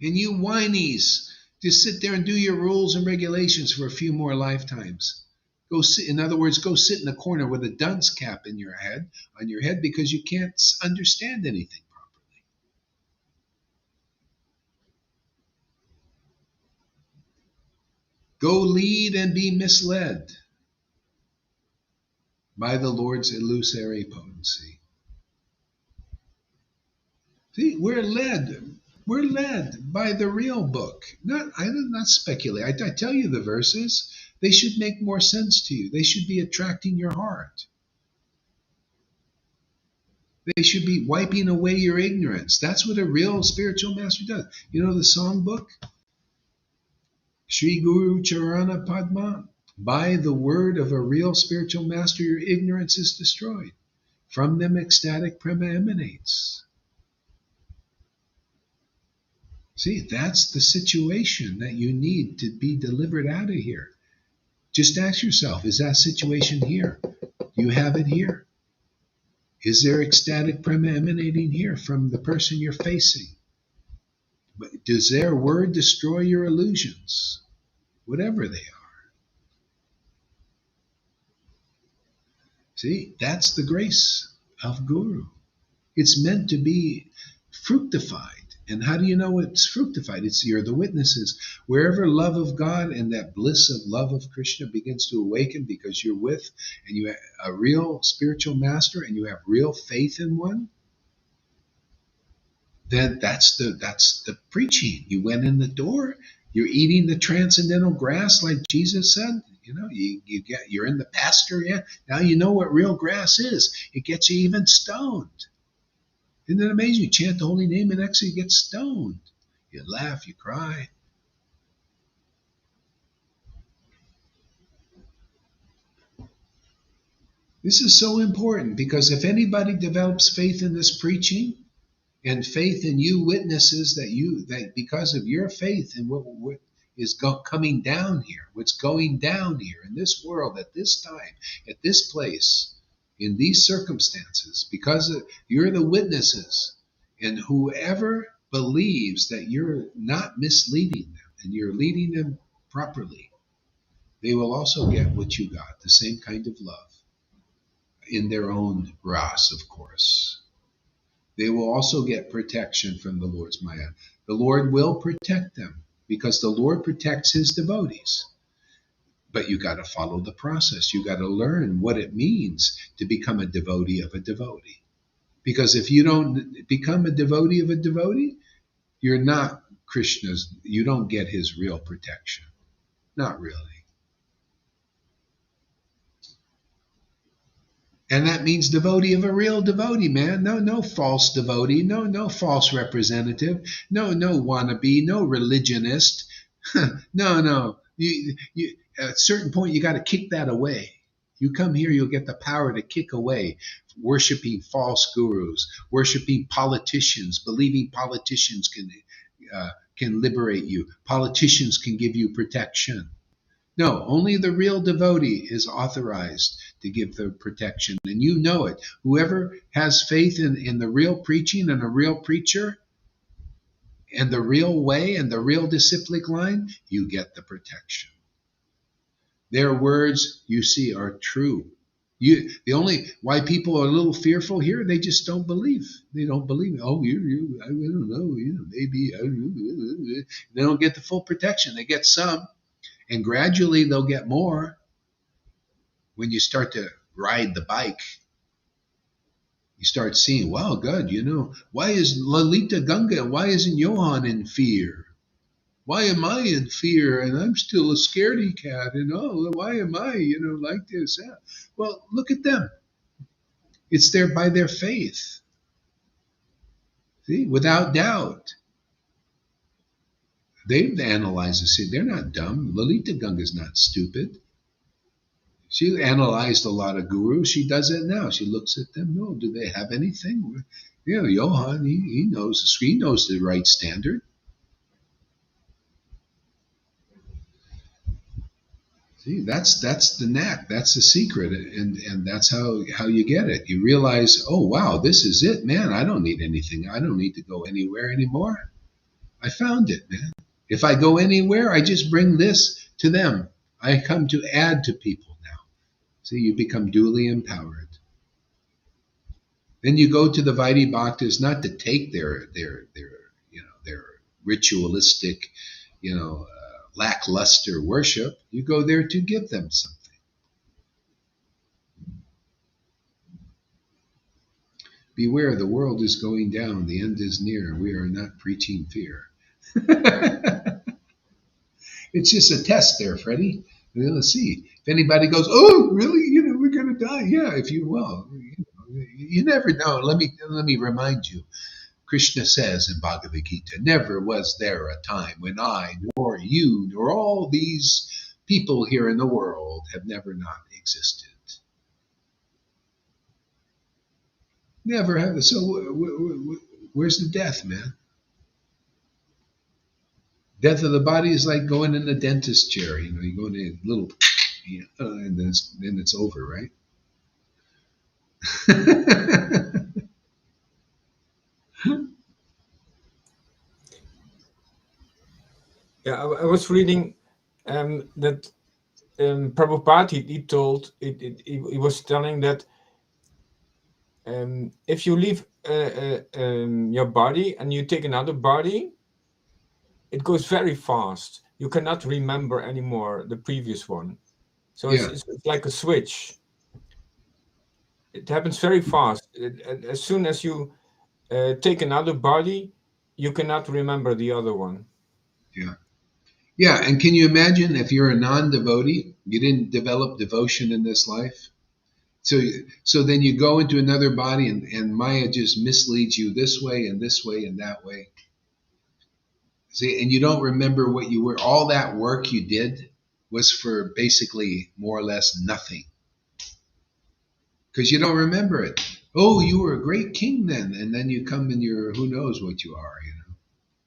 And you whinies, just sit there and do your rules and regulations for a few more lifetimes. Go sit, in other words, go sit in a corner with a dunce cap in your head, on your head, because you can't understand anything properly. Go lead and be misled by the Lord's illusory potency. See, we're led. We're led by the real book. I'm not speculating. I tell you the verses. They should make more sense to you. They should be attracting your heart. They should be wiping away your ignorance. That's what a real spiritual master does. You know the song book? Sri Guru Charana Padma. By the word of a real spiritual master, your ignorance is destroyed. From them ecstatic prema emanates. See, that's the situation that you need to be delivered out of here. Just ask yourself, is that situation here? Do you have it here? Is there ecstatic prema emanating here from the person you're facing? But does their word destroy your illusions, whatever they are? See, that's the grace of Guru. It's meant to be fructified. And how do you know it's fructified? You're the witnesses. Wherever love of God and that bliss of love of Krishna begins to awaken because you're with and you have a real spiritual master and you have real faith in one, then that's the preaching. You went in the door, you're eating the transcendental grass like Jesus said. You know, you're in the pasture, yeah. Now you know what real grass is. It gets you even stoned. Isn't that amazing? You chant the holy name and actually get stoned. You laugh, you cry. This is so important because if anybody develops faith in this preaching and faith in you witnesses that because of your faith in what is coming down here, what's going down here in this world at this time, at this place, in these circumstances, because you're the witnesses, and whoever believes that you're not misleading them and you're leading them properly, they will also get what you got, the same kind of love, in their own ras, of course. They will also get protection from the Lord's Maya. The Lord will protect them because the Lord protects his devotees. But you got to follow the process. You got to learn what it means to become a devotee of a devotee. Because if you don't become a devotee of a devotee, you're not Krishna's, you don't get his real protection. Not really. And that means devotee of a real devotee, man. No false devotee. No false representative. No wannabe. No religionist. No. At a certain point, you got to kick that away. You come here, you'll get the power to kick away worshiping false gurus, worshiping politicians, believing politicians can liberate you. Politicians can give you protection. No, only the real devotee is authorized to give the protection. And you know it. Whoever has faith in the real preaching and a real preacher and the real way and the real disciplic line, you get the protection. Their words, you see, are true. The only why people are a little fearful here, they just don't believe. They don't believe. Oh, I don't know. Maybe. They don't get the full protection. They get some. And gradually they'll get more when you start to ride the bike. You start seeing, wow, God, why is Lalita Ganga, why isn't Johan in fear? Why am I in fear? And I'm still a scaredy cat. And why am I, like this? Yeah. Well, look at them. It's there by their faith. See, without doubt. They've analyzed it. They're not dumb. Lalita Ganga's not stupid. She analyzed a lot of gurus. She does it now. She looks at them. No, do they have anything? You know, Johan, he knows. He knows the right standard. See, that's the knack. That's the secret, and that's how you get it. You realize, oh wow, this is it, man. I don't need anything. I don't need to go anywhere anymore. I found it, man. If I go anywhere, I just bring this to them. I come to add to people now. See, you become duly empowered. Then you go to the Vaidhi Bhaktas not to take their ritualistic, lackluster worship. You go there to give them something. Beware, the world is going down. The end is near. We are not preaching fear. It's just a test there, Freddie. Let's see. If anybody goes, oh, really? We're going to die. Yeah, if you will. You never know. Let me remind you. Krishna says in Bhagavad Gita, never was there a time when I, nor you, nor all these people here in the world have never not existed. Never have. So where's the death, man? Death of the body is like going in the dentist chair. You go in a little, and then it's over, right? Yeah, I was reading that Prabhupada he was telling that if you leave your body and you take another body, it goes very fast. You cannot remember anymore the previous one. So Yeah. it's like a switch. It happens very fast. As soon as you take another body, you cannot remember the other one. Yeah. Yeah, and can you imagine if you're a non-devotee, you didn't develop devotion in this life? So then you go into another body and Maya just misleads you this way and this way and that way. See, and you don't remember what you were. All that work you did was for basically more or less nothing. Because you don't remember it. Oh, you were a great king then, and then you come and you're who knows what you are,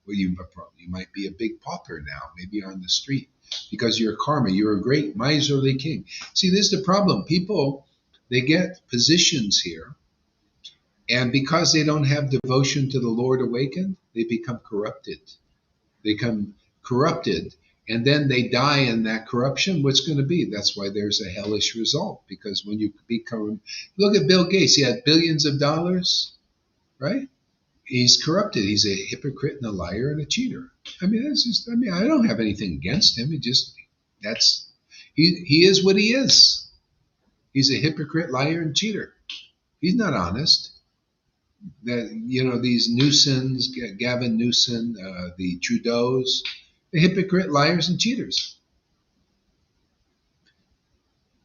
Well, you might be a big pauper now, maybe on the street, because you're karma. You're a great miserly king. See, this is the problem. People, they get positions here, and because they don't have devotion to the Lord awakened, they become corrupted. They become corrupted, and then they die in that corruption. What's going to be? That's why there's a hellish result, because when you become, look at Bill Gates, he had billions of dollars, right? He's corrupted. He's a hypocrite and a liar and a cheater. I don't have anything against him. He is what he is. He's a hypocrite, liar, and cheater. He's not honest. These Newsons, Gavin Newsom, the Trudeaus, the hypocrite, liars, and cheaters.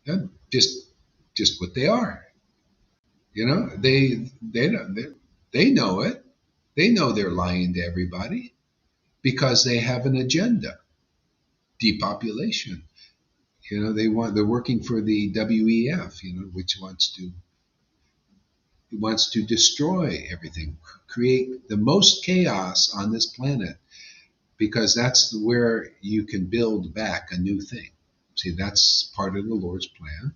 Yeah, just what they are. They know it. They know they're lying to everybody because they have an agenda, depopulation. They're working for the WEF, which wants to destroy everything, create the most chaos on this planet, because that's where you can build back a new thing. See, that's part of the Lord's plan.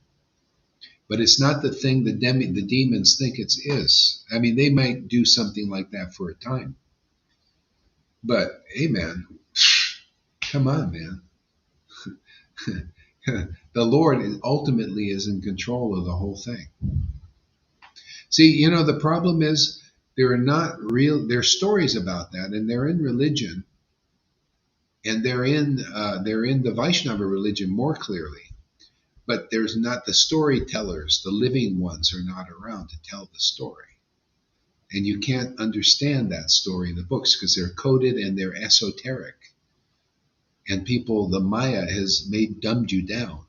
But it's not the thing the demons think it is. I mean, they might do something like that for a time. But, hey, man, come on, man. The Lord ultimately is in control of the whole thing. See, the problem is there's stories about that, and they're in religion, and they're in the Vaishnava religion more clearly. But there's not the storytellers, the living ones are not around to tell the story. And you can't understand that story in the books because they're coded and they're esoteric. And the Maya has dumbed you down.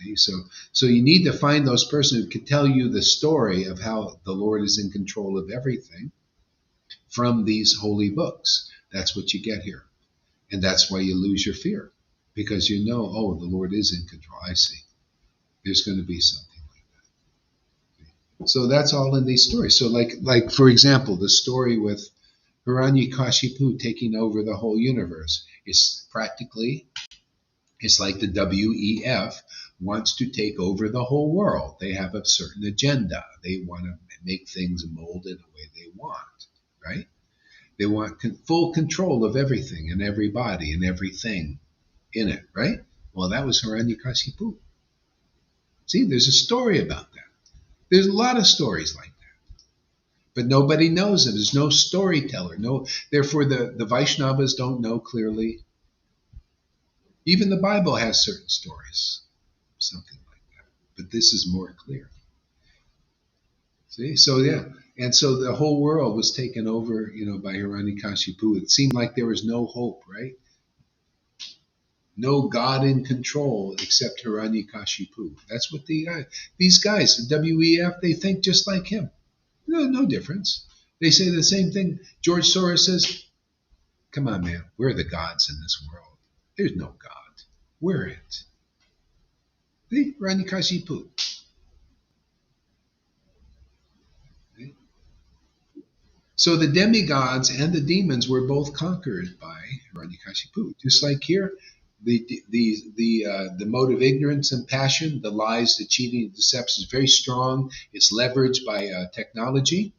See? So you need to find those persons who can tell you the story of how the Lord is in control of everything from these holy books. That's what you get here. And that's why you lose your fear, because you know, oh, the Lord is in control. I see. There's going to be something like that. So that's all in these stories. So like for example, the story with Hiranyakashipu taking over the whole universe. It's like the WEF wants to take over the whole world. They have a certain agenda. They want to make things molded the way they want, right? They want full control of everything and everybody and everything in it, right? Well, that was Hiranyakashipu. See, there's a story about that. There's a lot of stories like that, but nobody knows it. There's no storyteller. No, therefore, the Vaishnavas don't know clearly. Even the Bible has certain stories, something like that. But this is more clear. See, so yeah, and so the whole world was taken over, by Hiranyakashipu. It seemed like there was no hope, right? No God in control except Hiranyakashipu. That's what these guys, the WEF, they think just like him. No difference. They say the same thing. George Soros says, "Come on, man, we're the gods in this world. There's no God. We're it." See, Hiranyakashipu. So the demigods and the demons were both conquered by Hiranyakashipu. Just like here, the mode of ignorance and passion, the lies, the cheating, the deception is very strong. It's leveraged by technology.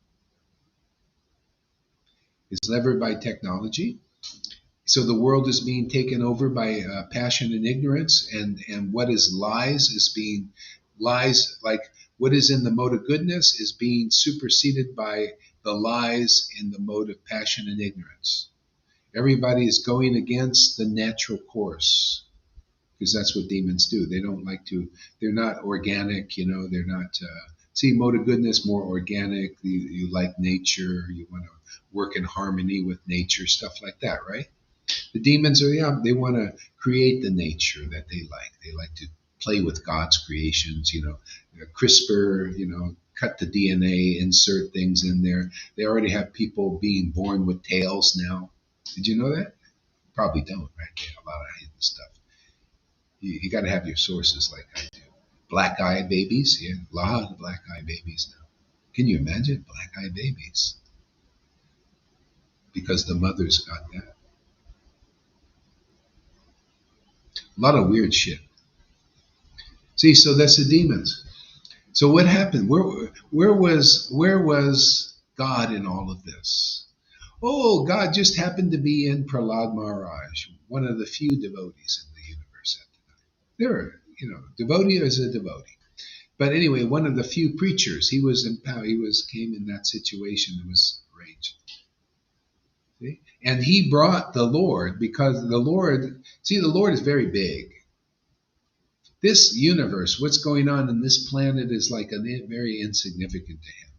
It's levered by technology. So the world is being taken over by passion and ignorance, and what is lies is being lies like what is in the mode of goodness is being superseded by the lies in the mode of passion and ignorance. Everybody is going against the natural course because that's what demons do. They don't like to. They're not organic. They're not. See, mode of goodness more organic. You like nature. You want to work in harmony with nature, stuff like that, right? The demons they want to create the nature that they like. They like to play with God's creations, CRISPR, cut the DNA, insert things in there. They already have people being born with tails now. Did you know that? Probably don't, right? They have a lot of hidden stuff. You got to have your sources like I do. Black eye babies, yeah, a lot of black eye babies now. Can you imagine black eye babies? Because the mothers got that. A lot of weird shit. See, so that's the demons. So what happened? Where was God in all of this? Oh, God just happened to be in Prahlad Maharaj, one of the few devotees in the universe at the time. There are, devotee is a devotee. But anyway, one of the few preachers, he was in power. Came in that situation that was arranged. See? And he brought the Lord because the Lord is very big. This universe, what's going on in this planet is like very insignificant to him.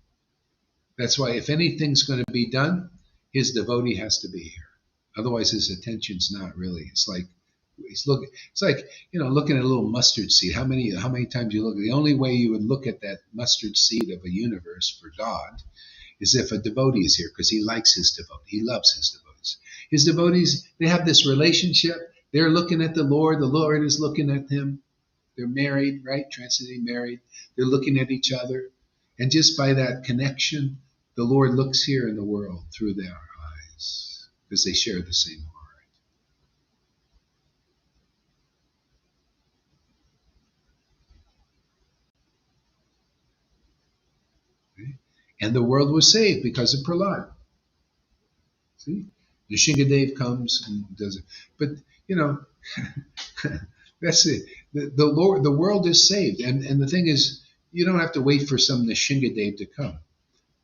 That's why if anything's going to be done, his devotee has to be here. Otherwise, his attention's not really. It's like looking at a little mustard seed. How many times you look? The only way you would look at that mustard seed of a universe for God is if a devotee is here, because he likes his devotee. He loves his devotees. His devotees, they have this relationship. They're looking at the Lord. The Lord is looking at them. They're married, right? Transcendently married. They're looking at each other. And just by that connection, the Lord looks here in the world through their eyes because they share the same heart. Okay? And the world was saved because of Prahlad. See? Nishingadev comes and does it. But, that's it. The world is saved. And the thing is, you don't have to wait for some Nishingadev to come.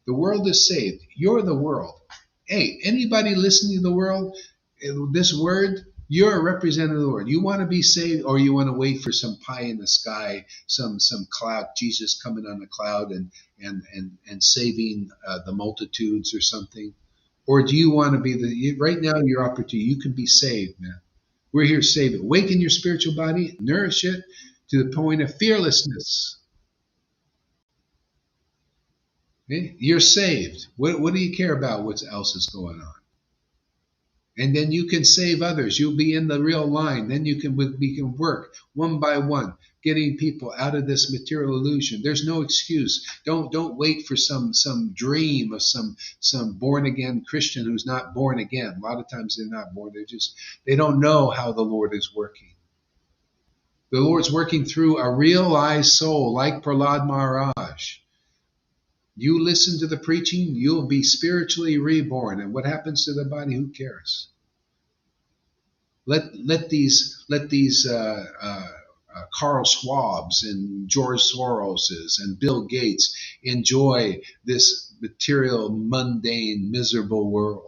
The world is saved. You're the world. Hey, anybody listening to the world, this word, you're a representative of the Lord. You want to be saved, or you want to wait for some pie in the sky, some cloud, Jesus coming on a cloud and saving the multitudes or something? Or do you want to be right now, your opportunity, you can be saved, man. We're here to save it. Awaken your spiritual body, nourish it to the point of fearlessness. Okay? You're saved. What do you care about what else is going on? And then you can save others. You'll be in the real line. Then we can work one by one, getting people out of this material illusion. There's no excuse. Don't wait for some dream of some born again Christian who's not born again. A lot of times they're not born. They don't know how the Lord is working. The Lord's working through a realized soul like Prahlad Maharaj. You listen to the preaching, you'll be spiritually reborn. And what happens to the body? Who cares? Let these Carl Schwabs and George Soroses and Bill Gates enjoy this material, mundane, miserable world.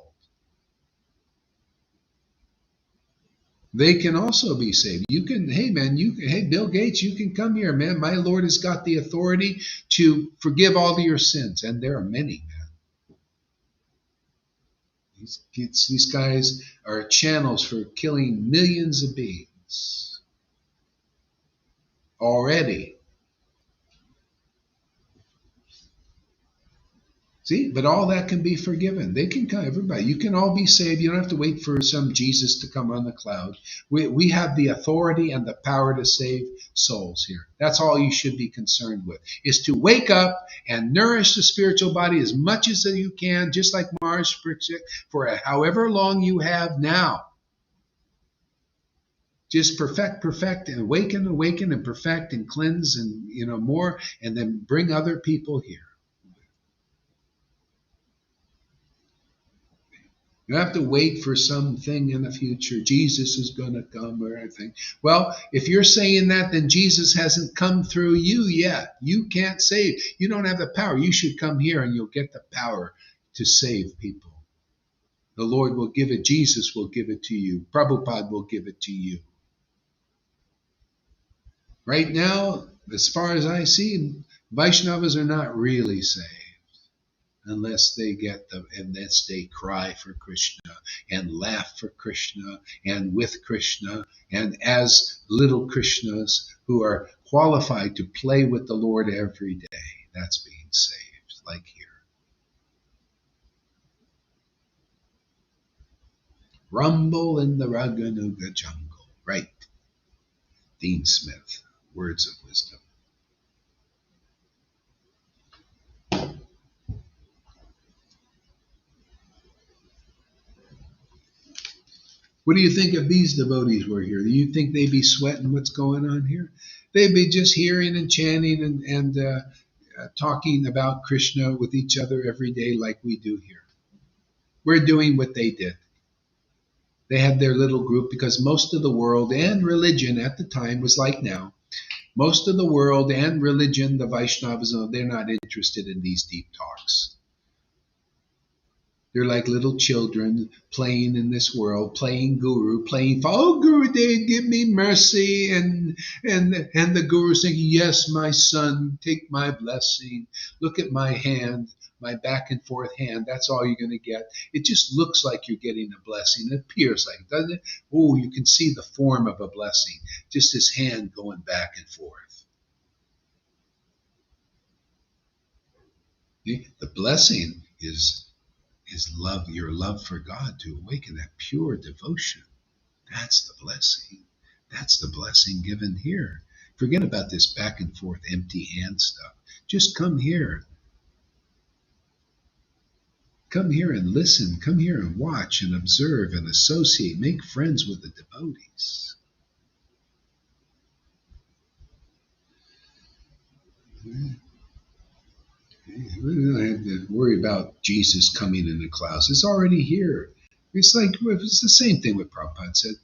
They can also be saved. You can, hey man, hey Bill Gates, you can come here, man. My Lord has got the authority to forgive all of your sins, and there are many, man. These guys are channels for killing millions of beings already. See, but all that can be forgiven. They can come, everybody. You can all be saved. You don't have to wait for some Jesus to come on the cloud. We have the authority and the power to save souls here. That's all you should be concerned with, is to wake up and nourish the spiritual body as much as you can, just like Mars, for however long you have now. Just perfect, and awaken, and perfect, and cleanse, and more, and then bring other people here. You have to wait for something in the future. Jesus is going to come or anything. Well, if you're saying that, then Jesus hasn't come through you yet. You can't save. You don't have the power. You should come here and you'll get the power to save people. The Lord will give it. Jesus will give it to you. Prabhupada will give it to you. Right now, as far as I see, Vaishnavas are not really saved. Unless they cry for Krishna and laugh for Krishna and with Krishna and as little Krishnas who are qualified to play with the Lord every day. That's being saved, like here. Rumble in the Raganuga jungle. Right. Dean Smith, Words of Wisdom. What do you think if these devotees were here? Do you think they'd be sweating what's going on here? They'd be just hearing and chanting and talking about Krishna with each other every day like we do here. We're doing what they did. They had their little group because most of the world and religion at the time was like now. Most of the world and religion, the Vaishnavas, they're not interested in these deep talks. They're like little children playing in this world, playing Guru, playing, oh Gurudev, give me mercy, and the Guru saying, yes, my son, take my blessing. Look at my hand, my back and forth hand. That's all you're going to get. It just looks like you're getting a blessing. It appears like, doesn't it? Oh, you can see the form of a blessing, just his hand going back and forth. The blessing is love, your love for God, to awaken that pure devotion. That's the blessing. That's the blessing given here. Forget about this back and forth empty hand stuff. Just come here. Come here and listen. Come here and watch and observe and associate. Make friends with the devotees. We don't have to worry about Jesus coming in the clouds. It's already here. It's the same thing what Prabhupada said.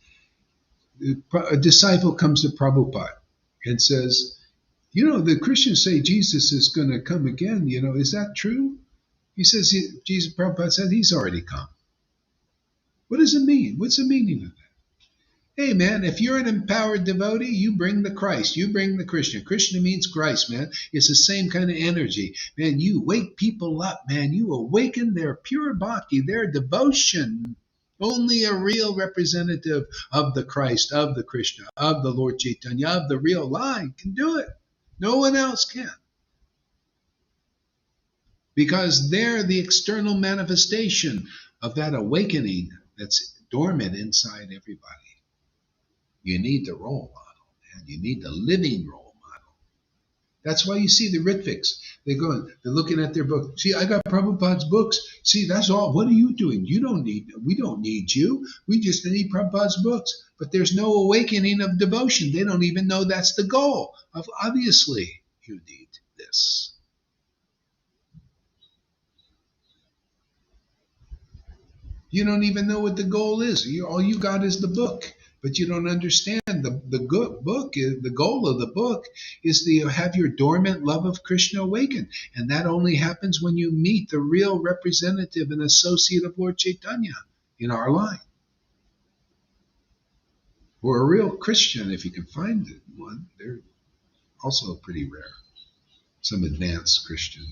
A disciple comes to Prabhupada and says, the Christians say Jesus is going to come again. Is that true? He says, Prabhupada said, he's already come. What does it mean? What's the meaning of that? Hey, man, if you're an empowered devotee, you bring the Christ. You bring the Krishna. Krishna means Christ, man. It's the same kind of energy. Man, you wake people up, man. You awaken their pure bhakti, their devotion. Only a real representative of the Christ, of the Krishna, of the Lord Caitanya, of the real line can do it. No one else can. Because they're the external manifestation of that awakening that's dormant inside everybody. You need the role model, and you need the living role model. That's why you see the Rhythmics. They're looking at their book. See, I got Prabhupada's books. See, that's all. What are you doing? We don't need you. We just need Prabhupada's books. But there's no awakening of devotion. They don't even know that's the goal. Obviously, you need this. You don't even know what the goal is. All you got is the book, but you don't understand the good book. The goal of the book is to have your dormant love of Krishna awaken, and that only happens when you meet the real representative and associate of Lord Caitanya in our line, or a real Christian if you can find one. They're also pretty rare. Some advanced Christian.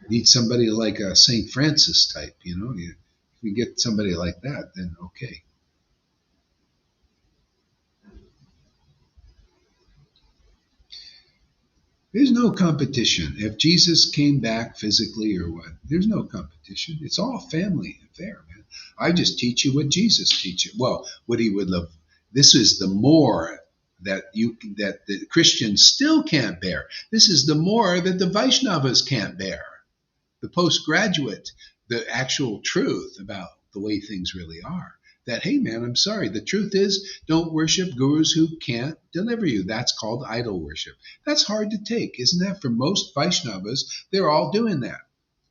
Need somebody like a Saint Francis type, If we get somebody like that, then okay. There's no competition. If Jesus came back physically or what, there's no competition. It's all family affair, man. I just teach you what Jesus teaches. Well, what he would love. This is the more that the Christians still can't bear. This is the more that the Vaishnavas can't bear. The postgraduate, the actual truth about the way things really are. That, hey man, I'm sorry. The truth is, don't worship gurus who can't deliver you. That's called idol worship. That's hard to take, isn't that? For most Vaishnavas, they're all doing that.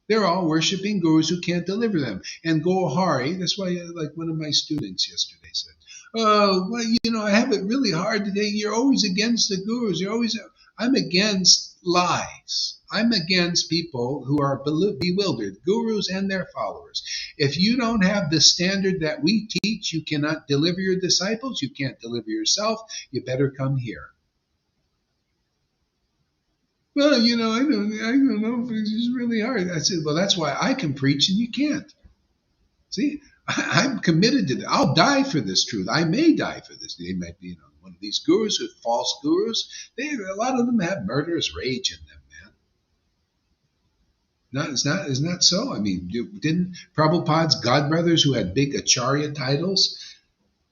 They're all worshiping gurus who can't deliver them. And go Hari, that's why, like one of my students yesterday said, oh, well, I have it really hard today. You're always against the gurus. I'm against lies. I'm against people who are bewildered, gurus and their followers. If you don't have the standard that we teach, you cannot deliver your disciples, you can't deliver yourself, you better come here. Well, I don't know, it's just really hard. I said, well, that's why I can preach and you can't. See, I'm committed to that. I'll die for this truth. I may die for this. They might be, one of these gurus, who false gurus. A lot of them have murderous rage in them, man. Isn't that so? I mean, didn't Prabhupada's godbrothers who had big acharya titles,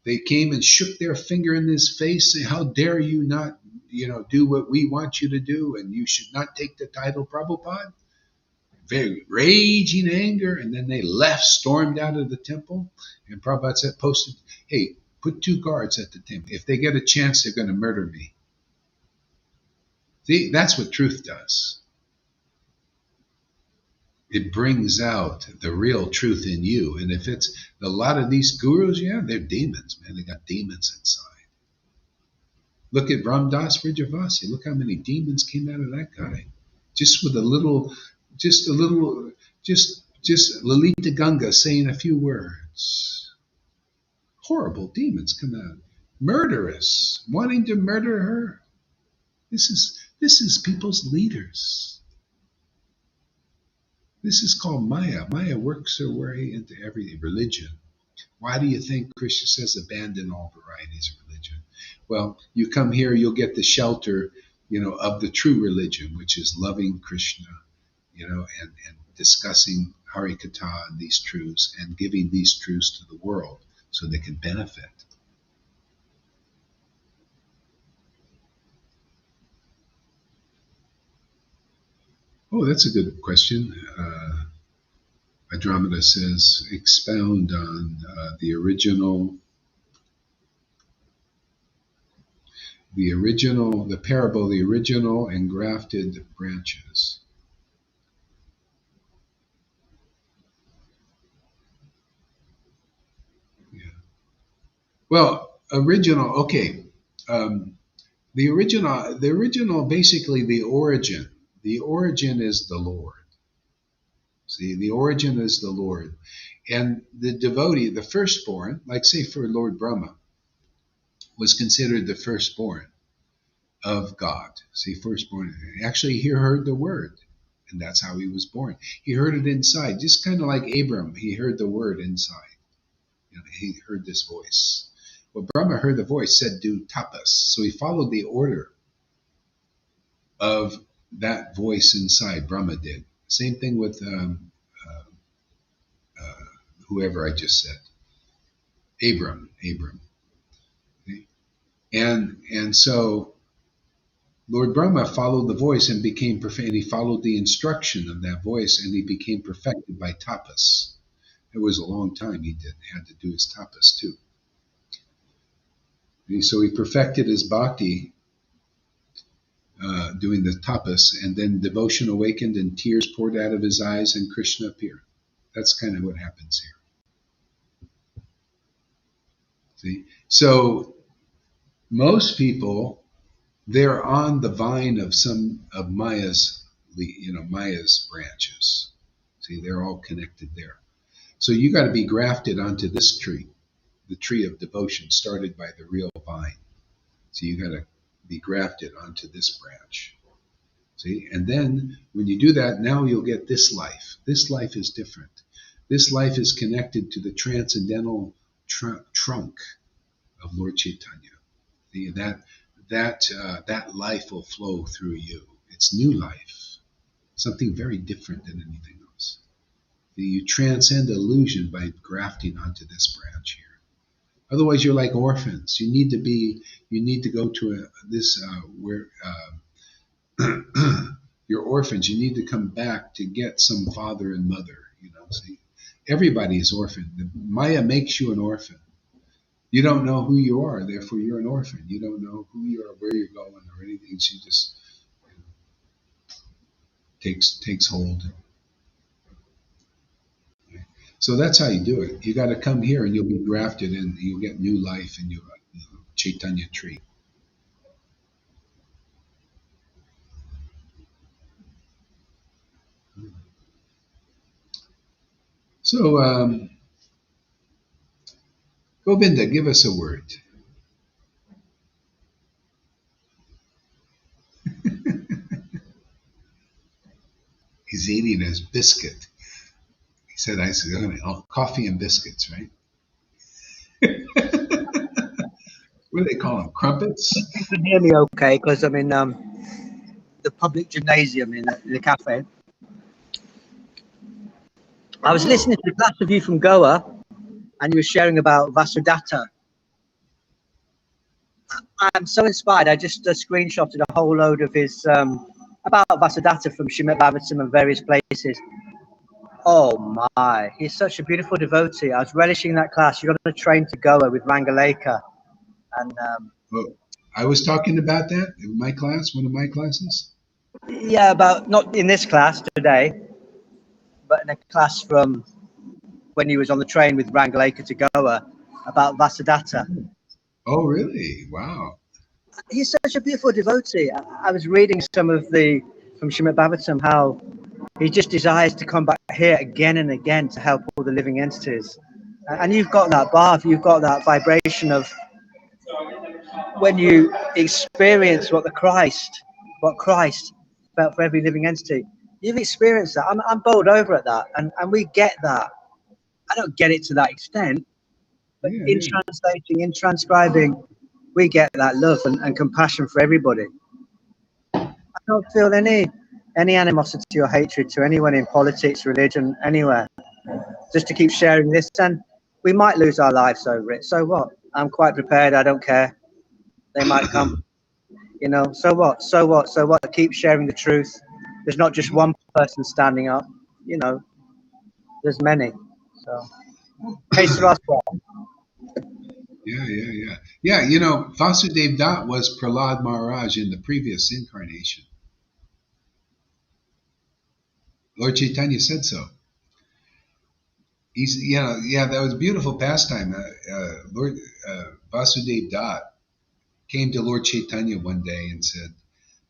they came and shook their finger in his face, saying, "How dare you not, do what we want you to do, and you should not take the title Prabhupada." Very raging anger, and then they left, stormed out of the temple, and Prabhupada said, posted, "Hey, put 2 guards at the temple. If they get a chance, they're going to murder me." See, that's what truth does. It brings out the real truth in you. And if it's a lot of these gurus, they're demons, man. They got demons inside. Look at Ramdas Vrajavasi. Look how many demons came out of that guy. Just Lalita Ganga saying a few words. Horrible demons come out. Murderous, wanting to murder her. This is people's leaders. This is called Maya. Maya works her way into every religion. Why do you think Krishna says abandon all varieties of religion? Well, you come here, you'll get the shelter, of the true religion, which is loving Krishna, and discussing Hari Katha and these truths and giving these truths to the world so they can benefit. Oh, that's a good question. Andromeda says, expound on the parable, the original and grafted branches. Yeah. Well, original. Okay. The original, basically the origin. The origin is the Lord. See, the origin is the Lord. And the devotee, the firstborn, like say for Lord Brahma, was considered the firstborn of God. See, firstborn. Actually, he heard the word, and that's how he was born. He heard it inside, just kind of like Abram. He heard the word inside. He heard this voice. Well, Brahma heard the voice, said, do tapas. So he followed the order of that voice inside. Brahma did. Same thing with whoever I just said. Abram. Okay? And so Lord Brahma followed the voice and became perfect. And he followed the instruction of that voice, and he became perfected by tapas. It was a long time he had to do his tapas too. And so he perfected his bhakti doing the tapas, and then devotion awakened and tears poured out of his eyes, and Krishna appeared. That's kind of what happens here. See, so most people, they're on the vine of some of Maya's, Maya's branches. See, they're all connected there. So you got to be grafted onto this tree, the tree of devotion, started by the real vine. So you got to be grafted onto this branch. See, and then when you do that, now you'll get this life. This life is different. This life is connected to the transcendental trunk of Lord Caitanya. See, that life will flow through you. It's new life, something very different than anything else. See, you transcend illusion by grafting onto this branch here. Otherwise, you're like orphans. You need to go to where you're orphans. You need to come back to get some father and mother. See, everybody is orphan. Maya makes you an orphan. You don't know who you are, therefore you're an orphan. You don't know who you are, where you're going, or anything. She just takes hold. Okay? So that's how you do it. You got to come here, and you'll be grafted, and you'll get new life in your Chaitanya tree. So, Govinda, give us a word. He's eating his biscuit. He said, coffee and biscuits, right? What do they call them? Crumpets? You can hear me okay because I'm in the public gymnasium in the cafe. I was listening to the class of you from Goa, and you were sharing about Vasudhata. I'm so inspired. I just screenshotted a whole load of his about Vasudhata from Srimad Bhagavatam and various places. Oh my, he's such a beautiful devotee. I was relishing that class. You're on a train to Goa with Rangalekha. And I was talking about that in my class, one of my classes. yeah, about not in this class today, but in a class from when he was on the train with Rangalekha to Goa about Vasudhata. Oh, really? Wow. He's such a beautiful devotee. I was reading some of from Srimad Bhagavatam how he just desires to come back here again and again to help all the living entities. And you've got that bhav, you've got that vibration of when you experience what Christ felt for every living entity. You've experienced that. I'm bowled over at that, and we get that. I don't get it to that extent, but translating, in transcribing, we get that love and compassion for everybody. I don't feel any animosity or hatred to anyone in politics, religion, anywhere. Just to keep sharing this, and we might lose our lives over it. So what? I'm quite prepared. I don't care. They might come. So what? So what? So what? Keep sharing the truth. There's not just one person standing up. There's many. So, Yeah. Vasudev Dutt was Prahlad Maharaj in the previous incarnation. Lord Chaitanya said so. That was a beautiful pastime. Lord Vasudev Dutt came to Lord Chaitanya one day and said,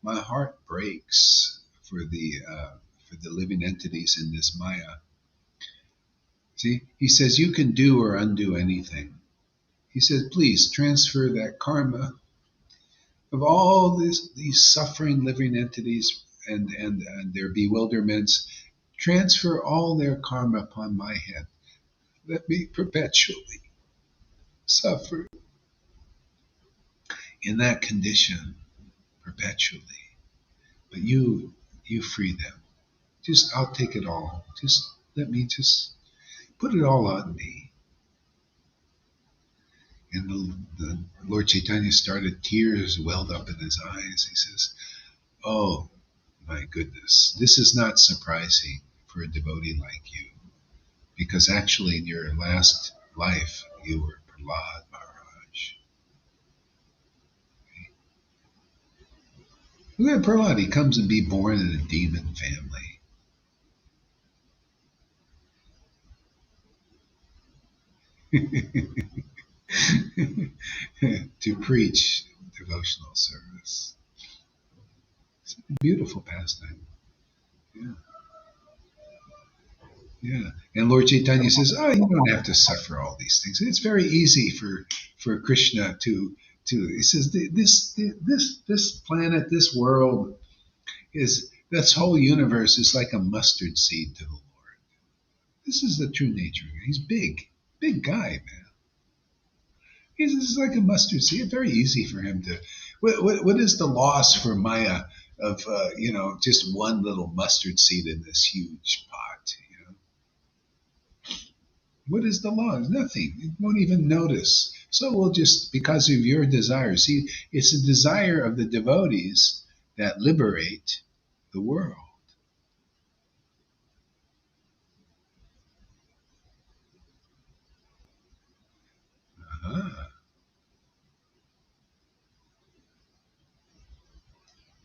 "My heart breaks for the living entities in this Maya." See, he says, "You can do or undo anything." He says, "Please transfer that karma of all these suffering living entities and their bewilderments. Transfer all their karma upon my head. Let me perpetually suffer in that condition perpetually. But you free them. I'll take it all. Let me put it all on me." And the Lord Caitanya started, tears welled up in his eyes. He says, "Oh, my goodness, this is not surprising for a devotee like you, because actually in your last life, you were Prahlad Maharaj." Look at Prahlad, he comes and be born in a demon family. To preach devotional service. It's a beautiful pastime. Yeah. Yeah. And Lord Chaitanya says, "Oh, you don't have to suffer all these things. It's very easy for Krishna to he says, this planet, this world is, this whole universe is like a mustard seed to the Lord. This is the true nature. He's big, big guy, man. He's like a mustard seed. Very easy for him to. What is the loss for Maya of just one little mustard seed in this huge pot? What is the loss? Nothing. You won't even notice. So we'll just, because of your desire. See, it's the desire of the devotees that liberate the world. Uh-huh.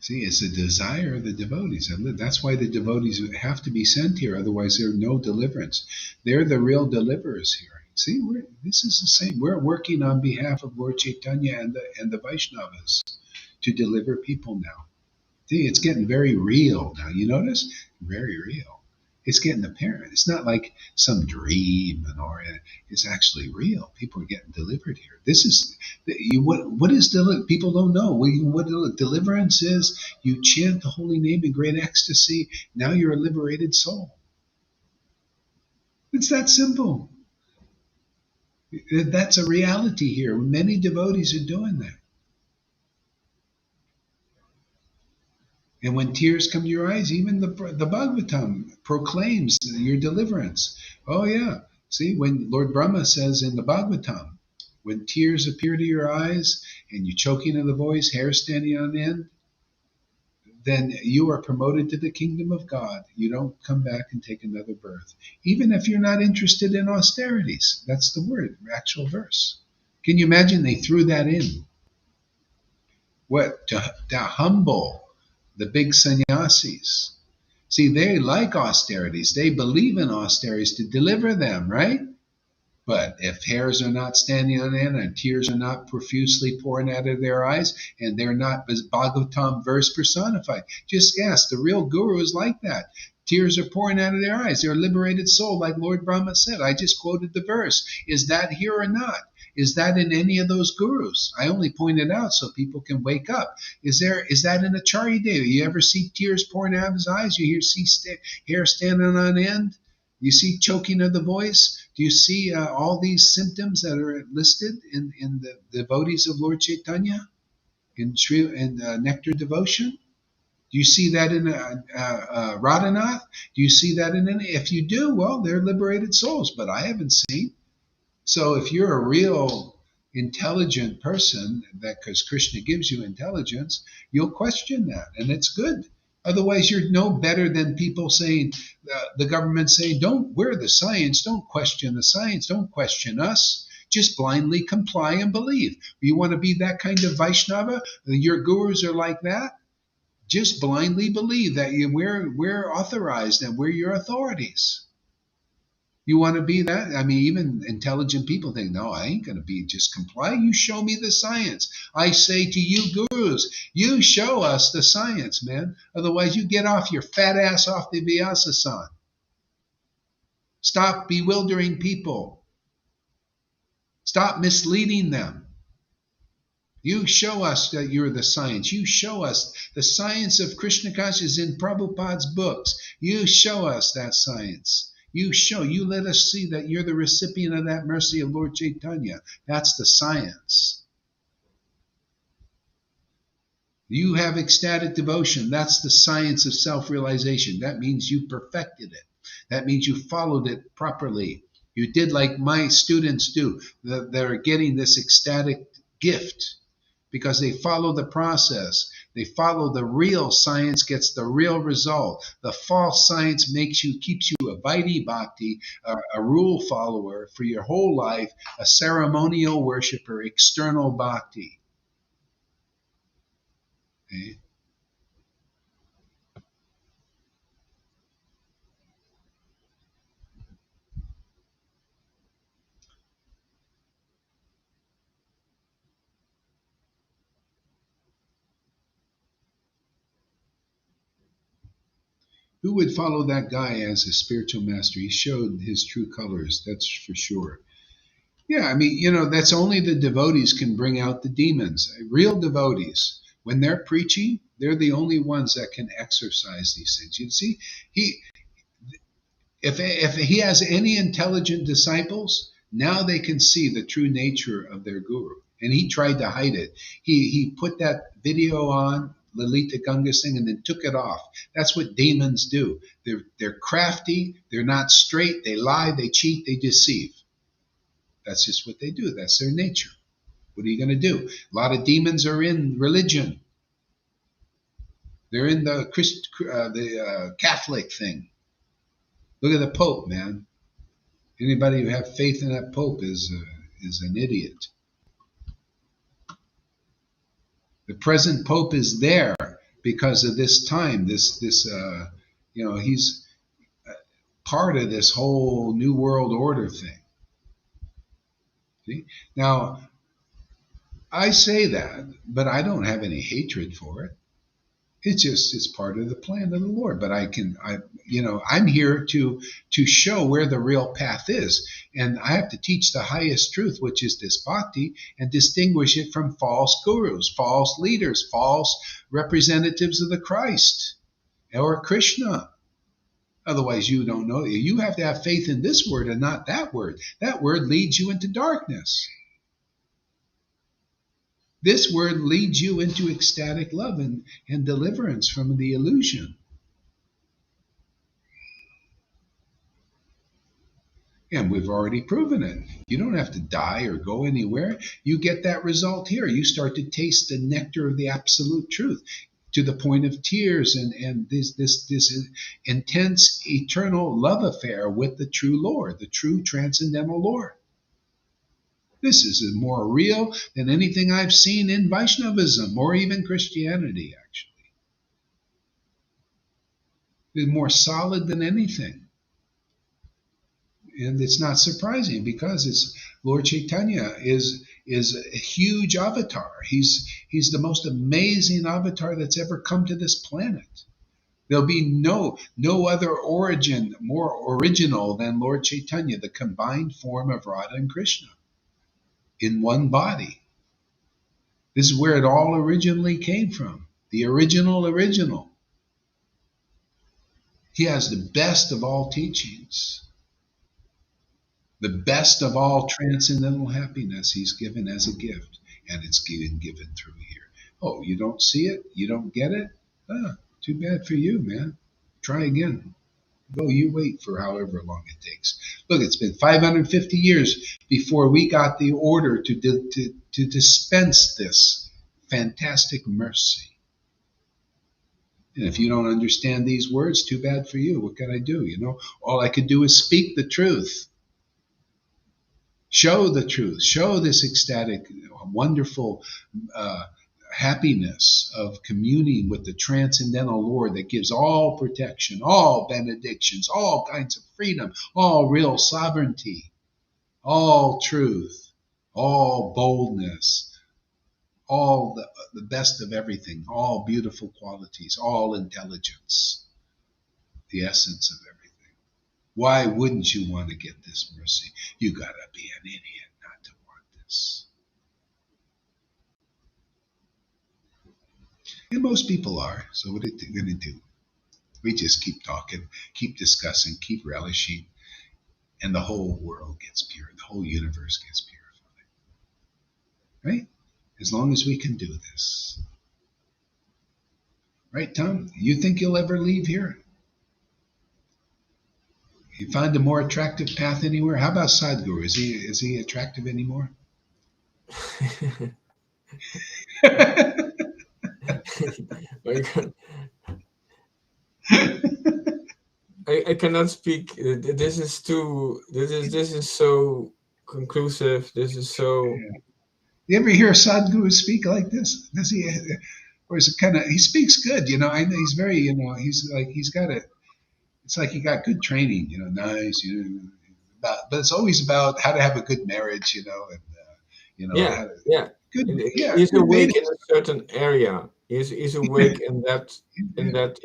See, it's the desire of the devotees. And that's why the devotees have to be sent here. Otherwise, there's no deliverance. They're the real deliverers here. See, this is the same. We're working on behalf of Lord Chaitanya and the Vaishnavas to deliver people now. See, it's getting very real now. You notice? Very real. It's getting apparent. It's not like some dream, or it's actually real. People are getting delivered here. This is what is deliverance? People don't know what deliverance is. You chant the holy name in great ecstasy. Now you're a liberated soul. It's that simple. That's a reality here. Many devotees are doing that. And when tears come to your eyes, even the Bhagavatam proclaims your deliverance. Oh, yeah. See, when Lord Brahma says in the Bhagavatam, when tears appear to your eyes and you're choking in the voice, hair standing on end, then you are promoted to the kingdom of God. You don't come back and take another birth. Even if you're not interested in austerities. That's the word, actual verse. Can you imagine they threw that in? What? To humble the big sannyasis. See, they like austerities. They believe in austerities to deliver them, right? But if hairs are not standing on end and tears are not profusely pouring out of their eyes and they're not Bhagavatam verse personified, just ask. The real guru is like that. Tears are pouring out of their eyes. They're a liberated soul, like Lord Brahma said. I just quoted the verse. Is that here or not? Is that in any of those gurus? I only pointed out so people can wake up. Is that in Acharya Deva? You ever see tears pouring out of his eyes? You see hair standing on end? You see choking of the voice? Do you see all these symptoms that are listed in the devotees of Lord Caitanya in Nectar Devotion? Do you see that in Radhanath? Do you see that in any? If you do, well, they're liberated souls, but I haven't seen. So if you're a real intelligent person, that because Krishna gives you intelligence, you'll question that, and it's good. Otherwise, you're no better than people saying, the government saying, we're the science, don't question the science, don't question us. Just blindly comply and believe. You want to be that kind of Vaishnava? Your gurus are like that? Just blindly believe that we're authorized and we're your authorities. You want to be that? I mean, even intelligent people think, no, I ain't going to be just comply. You show me the science. I say to you, gurus, you show us the science, man. Otherwise, you get off your fat ass off the Vyasa-san. Stop bewildering people. Stop misleading them. You show us that you're the science. You show us the science of Krishna consciousness in Prabhupada's books. You show us that science. You let us see that you're the recipient of that mercy of Lord Caitanya. That's the science. You have ecstatic devotion. That's the science of self-realization. That means you perfected it. That means you followed it properly. You did like my students do. They're getting this ecstatic gift because they follow the process. They follow the real science, gets the real result. The false science keeps you a Vaidhi Bhakti, a rule follower for your whole life, a ceremonial worshiper, external Bhakti. Okay? Who would follow that guy as a spiritual master? He showed his true colors, that's for sure. Yeah, I mean, that's only the devotees can bring out the demons. Real devotees, when they're preaching, they're the only ones that can exorcise these things. You see, if he has any intelligent disciples, now they can see the true nature of their guru. And he tried to hide it. He put that video on, Lalita Ganga Singh, and then took it off. That's what demons do. They're crafty. They're not straight. They lie. They cheat. They deceive. That's just what they do. That's their nature. What are you going to do? A lot of demons are in religion. They're in the Catholic thing. Look at the Pope, man. Anybody who have faith in that Pope is an idiot. The present Pope is there because of this time. He's part of this whole New World Order thing. See? Now, I say that, but I don't have any hatred for it. It's part of the plan of the Lord. But I'm here to show where the real path is, and I have to teach the highest truth, which is this bhakti, and distinguish it from false gurus, false leaders, false representatives of the Christ or Krishna. Otherwise, you don't know. You have to have faith in this word and not that word. That word leads you into darkness. This word leads you into ecstatic love and deliverance from the illusion. And we've already proven it. You don't have to die or go anywhere. You get that result here. You start to taste the nectar of the absolute truth to the point of tears and this intense eternal love affair with the true Lord, the true transcendental Lord. This is more real than anything I've seen in Vaishnavism or even Christianity, actually. It's more solid than anything. And it's not surprising because it's Lord Caitanya is a huge avatar. He's the most amazing avatar that's ever come to this planet. There'll be no other origin more original than Lord Caitanya, the combined form of Radha and Krishna in one body. This is where it all originally came from. The original. He has the best of all teachings. The best of all transcendental happiness he's given as a gift. And it's given through here. Oh, you don't see it? You don't get it? Too bad for you, man. Try again. Go, you wait for however long it takes. Look, it's been 550 years before we got the order to dispense this fantastic mercy. And if you don't understand these words, too bad for you. What can I do? All I could do is speak the truth. Show the truth. Show this ecstatic, wonderful happiness of communing with the transcendental Lord that gives all protection, all benedictions, all kinds of freedom, all real sovereignty, all truth, all boldness, all the best of everything, all beautiful qualities, all intelligence, the essence of everything. Why wouldn't you want to get this mercy? You gotta be an idiot not to want this. And most people are. So what are they going to do? We just keep talking, keep discussing, keep relishing, and the whole world gets pure. The whole universe gets purified. Right? As long as we can do this. Right, Tom? You think you'll ever leave here? You found a more attractive path anywhere? How about Sadhguru? Is he attractive anymore? I, can, I cannot speak. This is too. This is so conclusive. This is so. You ever hear Sadhguru speak like this? Does he? Or is it kind of? He speaks good, I know he's very, he's got a. It's like he got good training, nice, but it's always about how to have a good marriage, and Yeah, how to, yeah. good, yeah, He's good way awake to. in a certain area. He's awake in that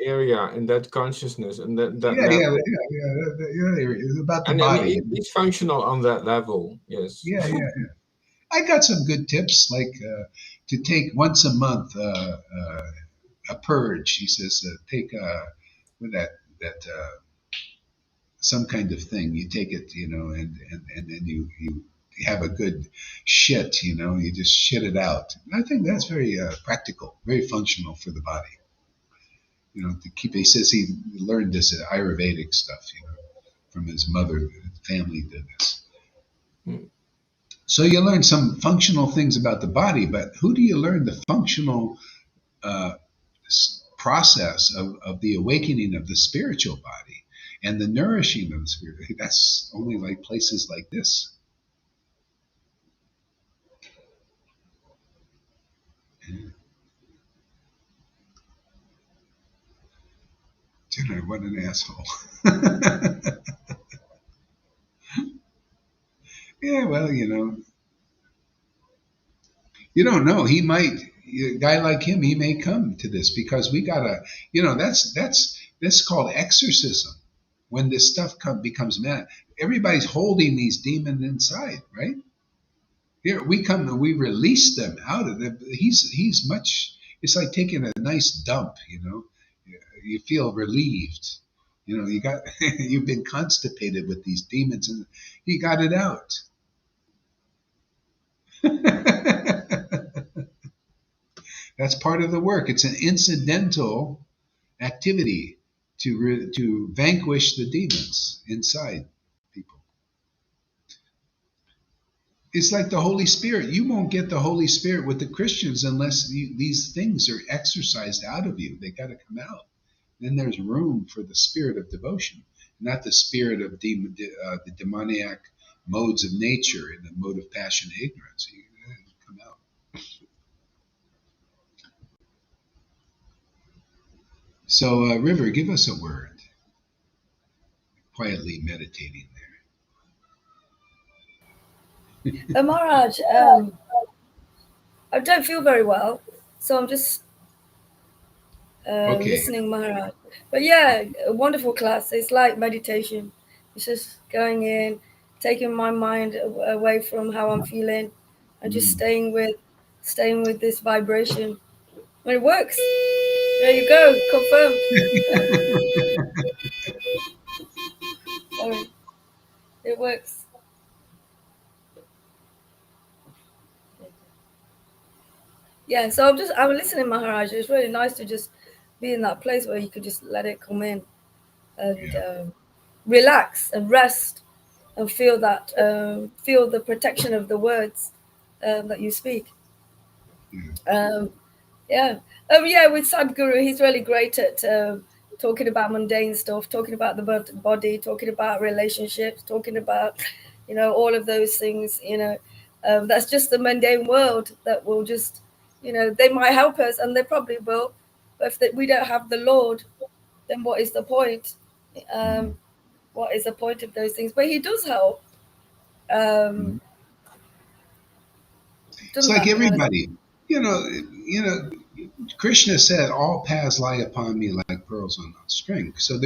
area, in that consciousness, and that Yeah, yeah, level. yeah, yeah. It's about the And then body. he's functional on that level. Yes. Yeah, yeah. I got some good tips, like to take once a month a purge. He says take with that some kind of thing. You take it, and then you have a good shit. You just shit it out. And I think that's very practical, very functional for the body. To keep. He says he learned this Ayurvedic stuff, from his mother. Family did this. Hmm. So you learn some functional things about the body, but who do you learn the functional uh, process of the awakening of the spiritual body and the nourishing of the spirit? That's only like places like this. Jenna, what an asshole. Yeah, well, you don't know. He might, a guy like him, he may come to this because we gotta, that's called exorcism. When this stuff becomes man, everybody's holding these demons inside, right? Here we come and we release them out of them. He's much. It's like taking a nice dump. You feel relieved. You got you've been constipated with these demons, and he got it out. That's part of the work. It's an incidental activity to vanquish the demons inside people. It's like the Holy Spirit. You won't get the Holy Spirit with the Christians unless these things are exercised out of you. They got to come out. Then there's room for the spirit of devotion, not the spirit of the demoniac modes of nature and the mode of passion and ignorance. You come out. So, River, give us a word. Quietly meditating Maharaj, I don't feel very well, so I'm just there. Okay. listening, Maharaj. But yeah, a wonderful class. It's like meditation. It's just going in, taking my mind away from how I'm feeling, and just Mm. staying with this vibration. And it works. There you go, confirmed. Sorry, it works. Yeah, so I'm listening, Maharaj. It's really nice to just be in that place where you could just let it come in and Yeah. relax and rest and feel the protection of the words that you speak. Yeah. Um, yeah, yeah. With Sadhguru, he's really great at talking about mundane stuff, talking about the body, talking about relationships, talking about all of those things. That's just the mundane world that will just they might help us, and they probably will. But if we don't have the Lord, then what is the point? Mm. Um, what is the point of those things? But he does help. Mm. It's Doesn't like that, guys? everybody, you know, you know. Krishna said, "All paths lie upon me like pearls on a string." So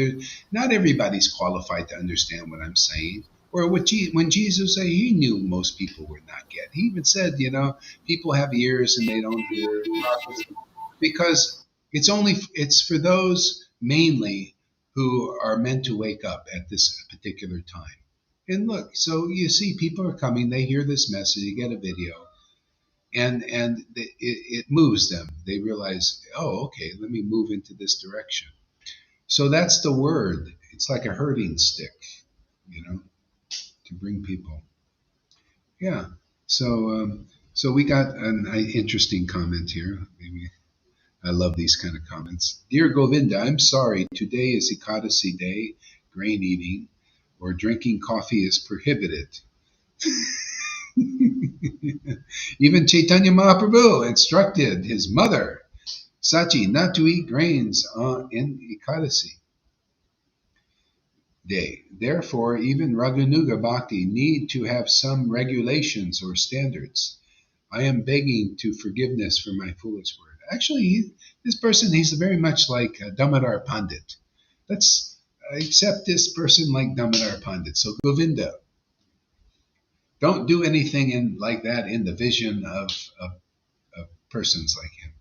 not everybody's qualified to understand what I'm saying. Or when Jesus said, he knew most people would not get. He even said, people have ears and they don't hear, prophets, because it's for those mainly who are meant to wake up at this particular time. And look, so you see, people are coming. They hear this message. You get a video and it moves them. They realize, oh, okay, let me move into this direction. So that's the word. It's like a herding stick. to bring people. Yeah. So we got an interesting comment here. Maybe I love these kind of comments. Dear Govinda, I'm sorry. Today is Ekadasi day. Grain eating or drinking coffee is prohibited. Even Chaitanya Mahaprabhu instructed his mother, Sachi, not to eat grains in Ekadasi day. Therefore, even Raganuga Bhakti need to have some regulations or standards. I am begging to forgiveness for my foolish word. Actually, this person, he's very much like Damodar Pandit. Let's accept this person like Damodar Pandit. So Govinda, don't do anything like that in the vision of persons like him.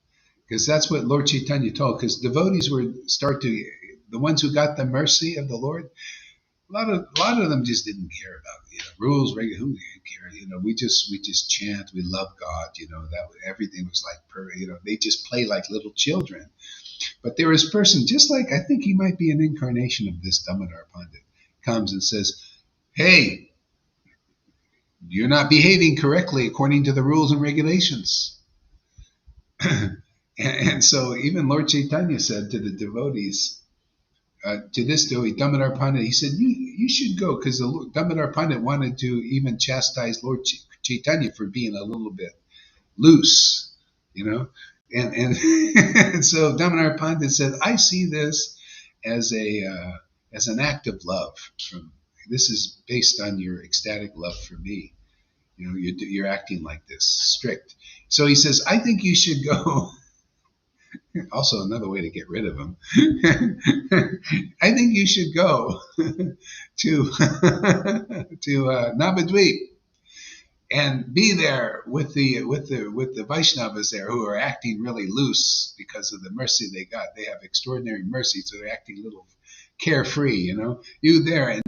Because that's what Lord Caitanya told. Because devotees the ones who got the mercy of the Lord, a lot of them just didn't care about rules, who didn't care? We just chant, we love God. That everything was like they just play like little children. But there is a person, just like I think he might be an incarnation of this Damodar Pandit, comes and says, "Hey, you're not behaving correctly according to the rules and regulations." and so even Lord Caitanya said to the devotees, to this devotee, Damodar Pandit, he said, you should go, because Damodar Pandit wanted to even chastise Lord Caitanya for being a little bit loose, and and so Damodar Pandit said, I see this as an act of love. This is based on your ecstatic love for me. You're acting like this, strict. So he says, I think you should go. Also, another way to get rid of him. I think you should go to Navadvip and be there with the Vaishnavas there who are acting really loose because of the mercy they got. They have extraordinary mercy, so they're acting a little carefree. You there, and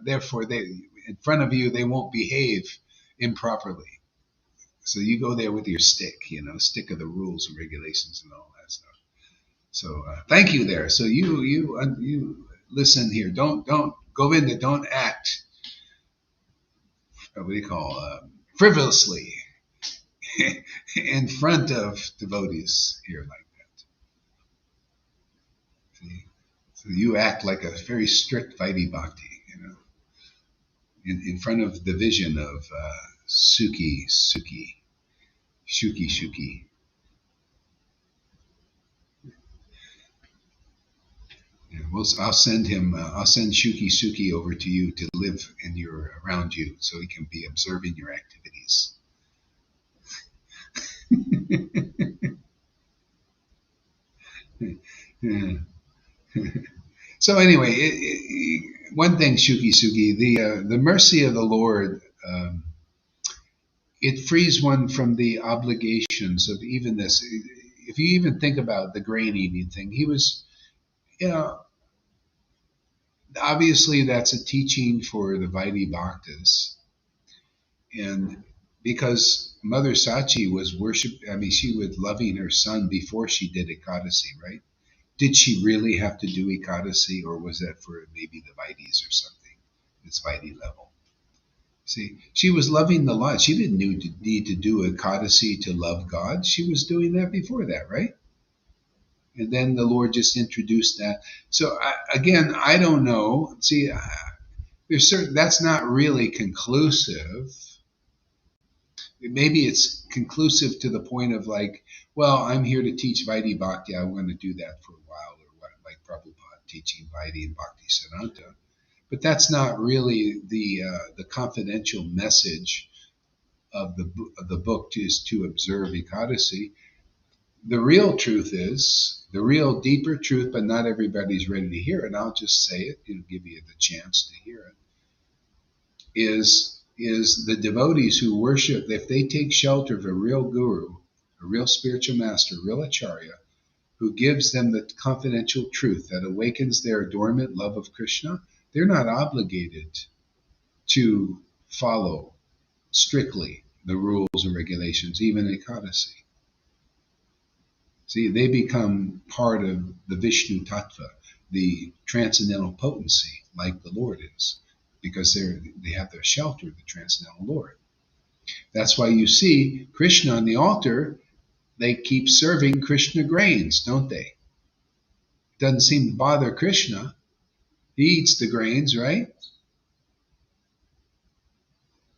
therefore they in front of you they won't behave improperly. So you go there with your stick, stick of the rules and regulations and all that stuff. So thank you there. So you listen here. Don't Govinda. Don't act. What do you call frivolously in front of devotees here like that. See? So you act like a very strict Vaidhi Bhakti, in front of the vision of Shuki. I'll send him. I'll send Shuki over to you to live around you, so he can be observing your activities. Yeah. So anyway, one thing, Shuki, the mercy of the Lord, it frees one from the obligations of even this. If you even think about the grain eating thing, he was, obviously that's a teaching for the Vaidhi Bhaktas. And because Mother Sachi was she was loving her son before she did Ekadasi, right? Did she really have to do Ekadasi, or was that for maybe the Vaidhis or something? It's Vaidhi level. See, she was loving the Lord. She didn't need to do Ekadasi to love God. She was doing that before that, right? And then the Lord just introduced that. So again, I don't know. See, that's not really conclusive. Maybe it's conclusive to the point of like, well, I'm here to teach Vaidhi Bhakti. I'm going to do that for a while, or what, like Prabhupada teaching Vaidhi and Bhakti Siddhanta. But that's not really the confidential message of the book is to observe Ekadasi. The real truth is, the real deeper truth, but not everybody's ready to hear it. I'll just say it, give you the chance to hear it, is the devotees who worship, if they take shelter of a real guru, a real spiritual master, a real acharya, who gives them the confidential truth that awakens their dormant love of Krishna, they're not obligated to follow strictly the rules and regulations, even Ekadasi. See, they become part of the Vishnu Tattva, the transcendental potency, like the Lord is. because they have their shelter, the transcendental Lord. That's why you see Krishna on the altar, they keep serving Krishna grains, don't they? Doesn't seem to bother Krishna. He eats the grains, right?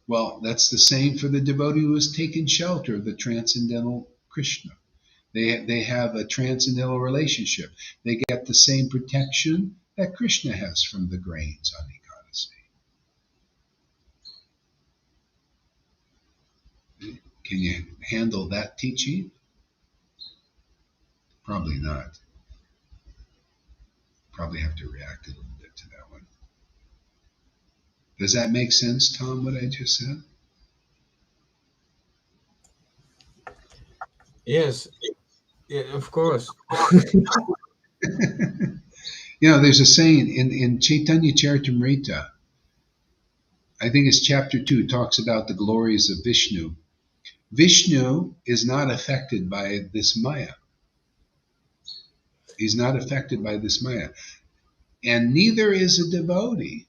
Well, that's the same for the devotee who has taken shelter of the transcendental Krishna. They have a transcendental relationship. They get the same protection that Krishna has from the grains on Ekadasi. Can you handle that teaching? Probably not. Probably have to react a little bit to that one. Does that make sense, Tom, what I just said? Yes, yeah, of course. There's a saying in Chaitanya Charitamrita, I think it's chapter 2, talks about the glories of Vishnu. Vishnu is not affected by this Maya. He's not affected by this Maya. And neither is a devotee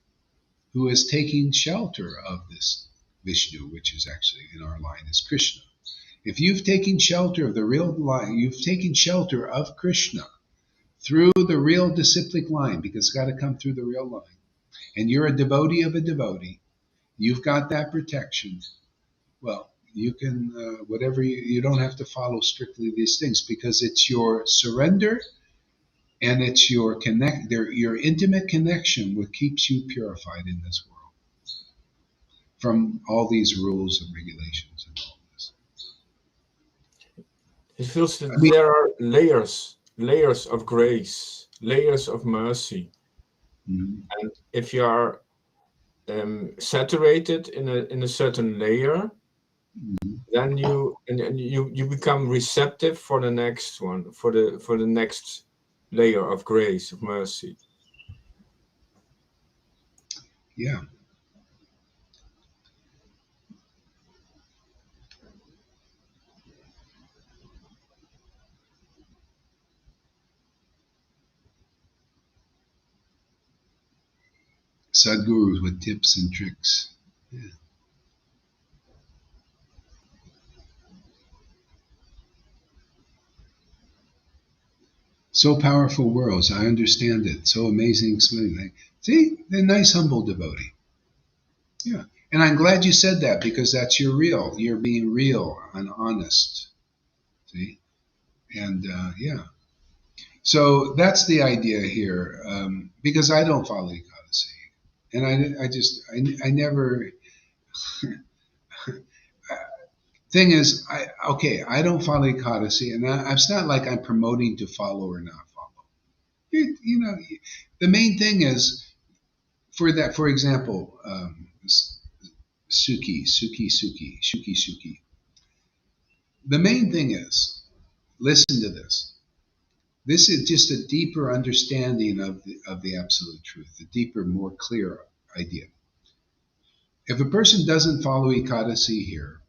who is taking shelter of this Vishnu, which is actually in our line is Krishna. If you've taken shelter of the real line, you've taken shelter of Krishna through the real disciplic line, because it's got to come through the real line. And you're a devotee of a devotee. You've got that protection. Well, you can, whatever you don't have to follow strictly these things, because it's your surrender and it's your your intimate connection what keeps you purified in this world from all these rules and regulations and all this. It feels that there are layers of grace, layers of mercy. Mm-hmm. And if you are saturated in a certain layer, Mm-hmm. then you become receptive for the next one, for the next layer of grace, of mercy. Yeah. Sadhgurus with tips and tricks. Yeah. So powerful worlds. I understand it. So amazing. See, a nice, humble devotee. Yeah. And I'm glad you said that, because that's your real. You're being real and honest. See? And yeah. So that's the idea here. Because I don't follow Ekadasi. And I never. Thing is, I don't follow Ekadasi, and it's not like I'm promoting to follow or not follow. The main thing is for that. For example, Suki. The main thing is, listen to this. This is just a deeper understanding of the absolute truth, a deeper, more clear idea. If a person doesn't follow Ekadasi here,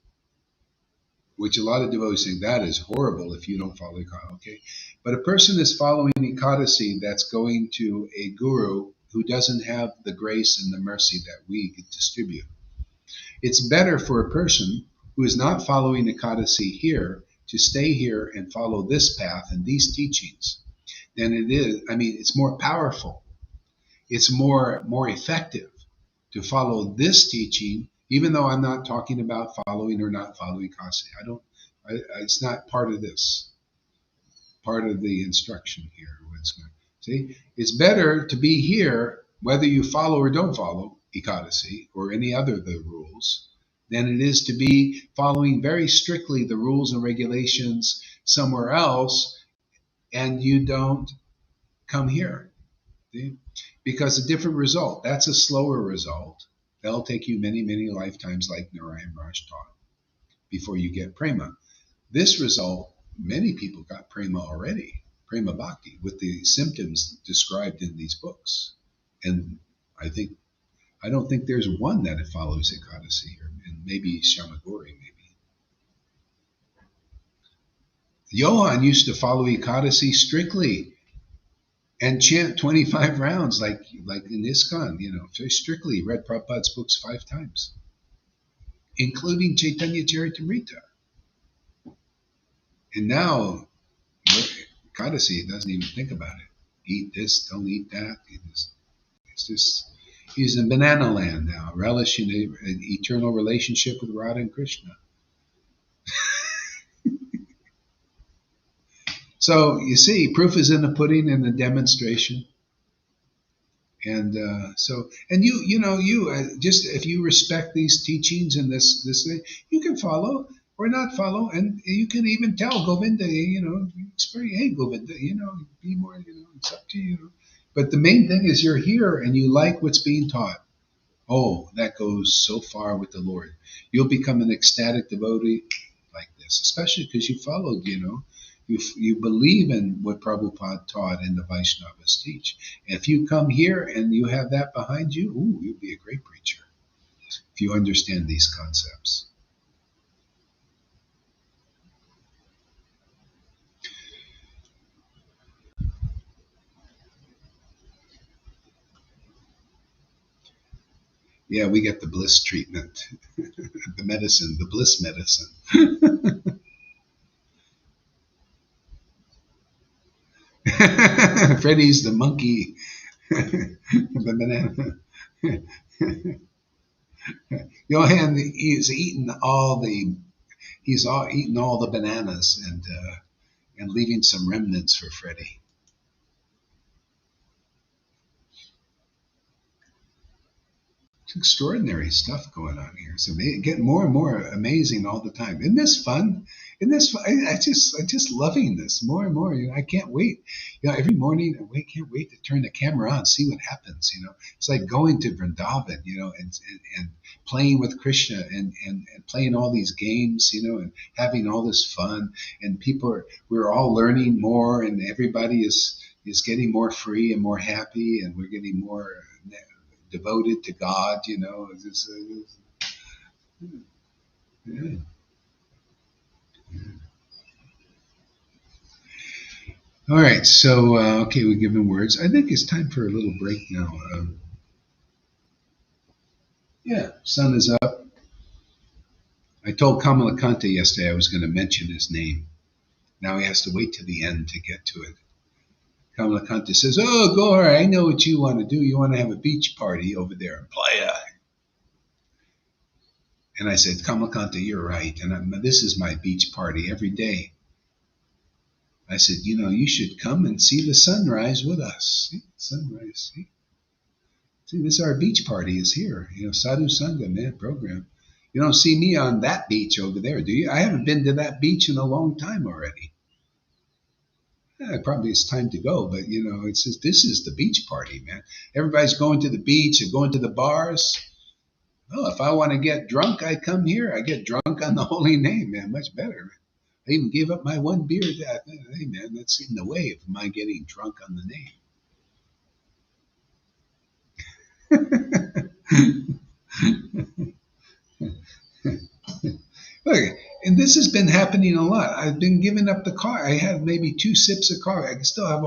which a lot of devotees think that is horrible if you don't follow Ekadasi, okay? But a person is following Ekadasi that's going to a guru who doesn't have the grace and the mercy that we distribute. It's better for a person who is not following Ekadasi here to stay here and follow this path and these teachings than it is. I mean, it's more powerful. It's more effective to follow this teaching, even though I'm not talking about following or not following Ekadasi. It's not part of this, part of the instruction here. See, it's better to be here, whether you follow or don't follow Ekadasi or any other of the rules, than it is to be following very strictly the rules and regulations somewhere else, and you don't come here. See? Because a different result, that's a slower result. That'll take you many, many lifetimes, like Narayan Raj taught, before you get prema. This result, many people got prema already, prema bhakti, with the symptoms described in these books. And I don't think there's one that follows Ekadasi here, and maybe Shamagori, maybe. Johan used to follow Ekadasi strictly. and chant 25 rounds like in ISKCON, strictly read Prabhupada's books 5 times, including Chaitanya Charitamrita. And now, Kadasi doesn't even think about it. Eat this, don't eat that. It's just, he's in banana land now, relishing an eternal relationship with Radha and Krishna. So you see, proof is in the pudding and the demonstration. And just if you respect these teachings and this thing, you can follow or not follow, and you can even tell Govinda, experience, hey Govinda, be more, it's up to you. But the main thing is you're here and you like what's being taught. Oh, that goes so far with the Lord. You'll become an ecstatic devotee like this, especially because you followed, you believe in what Prabhupada taught and the Vaishnavas teach. And if you come here and you have that behind you, you'll be a great preacher if you understand these concepts. Yeah, we get the bliss treatment, the medicine, the bliss medicine. Freddie's the monkey, the banana. Johan is eating he's eating all the bananas and leaving some remnants for Freddie. It's extraordinary stuff going on here. It's getting more and more amazing all the time. Isn't this fun? I just loving this more and more. I can't wait. Every morning I can't wait to turn the camera on, see what happens. It's like going to Vrindavan, and playing with Krishna and playing all these games, and having all this fun. And we're all learning more, and everybody is getting more free and more happy, and we're getting more devoted to God, yeah. All right, so we're giving words. I think it's time for a little break now. Sun is up. I told Kamalakanta yesterday I was going to mention his name. Now he has to wait to the end to get to it. Kamalakanta says, "Oh, Gaur, I know what you want to do. You want to have a beach party over there in Playa." And I said, "Kamalakanta, you're right. And this is my beach party every day." I said, you should come and see the sunrise with us. See, sunrise. See, this our beach party is here. Sadhu Sangha, man, program. You don't see me on that beach over there, do you? I haven't been to that beach in a long time already. Probably it's time to go, but it's just, this is the beach party, man. Everybody's going to the beach and going to the bars. Oh, if I want to get drunk, I come here. I get drunk on the holy name, man. Much better. I even gave up my one beer. Hey, man, that's in the way of my getting drunk on the name. Look, and this has been happening a lot. I've been giving up the car. I had maybe 2 sips of coffee. I can still have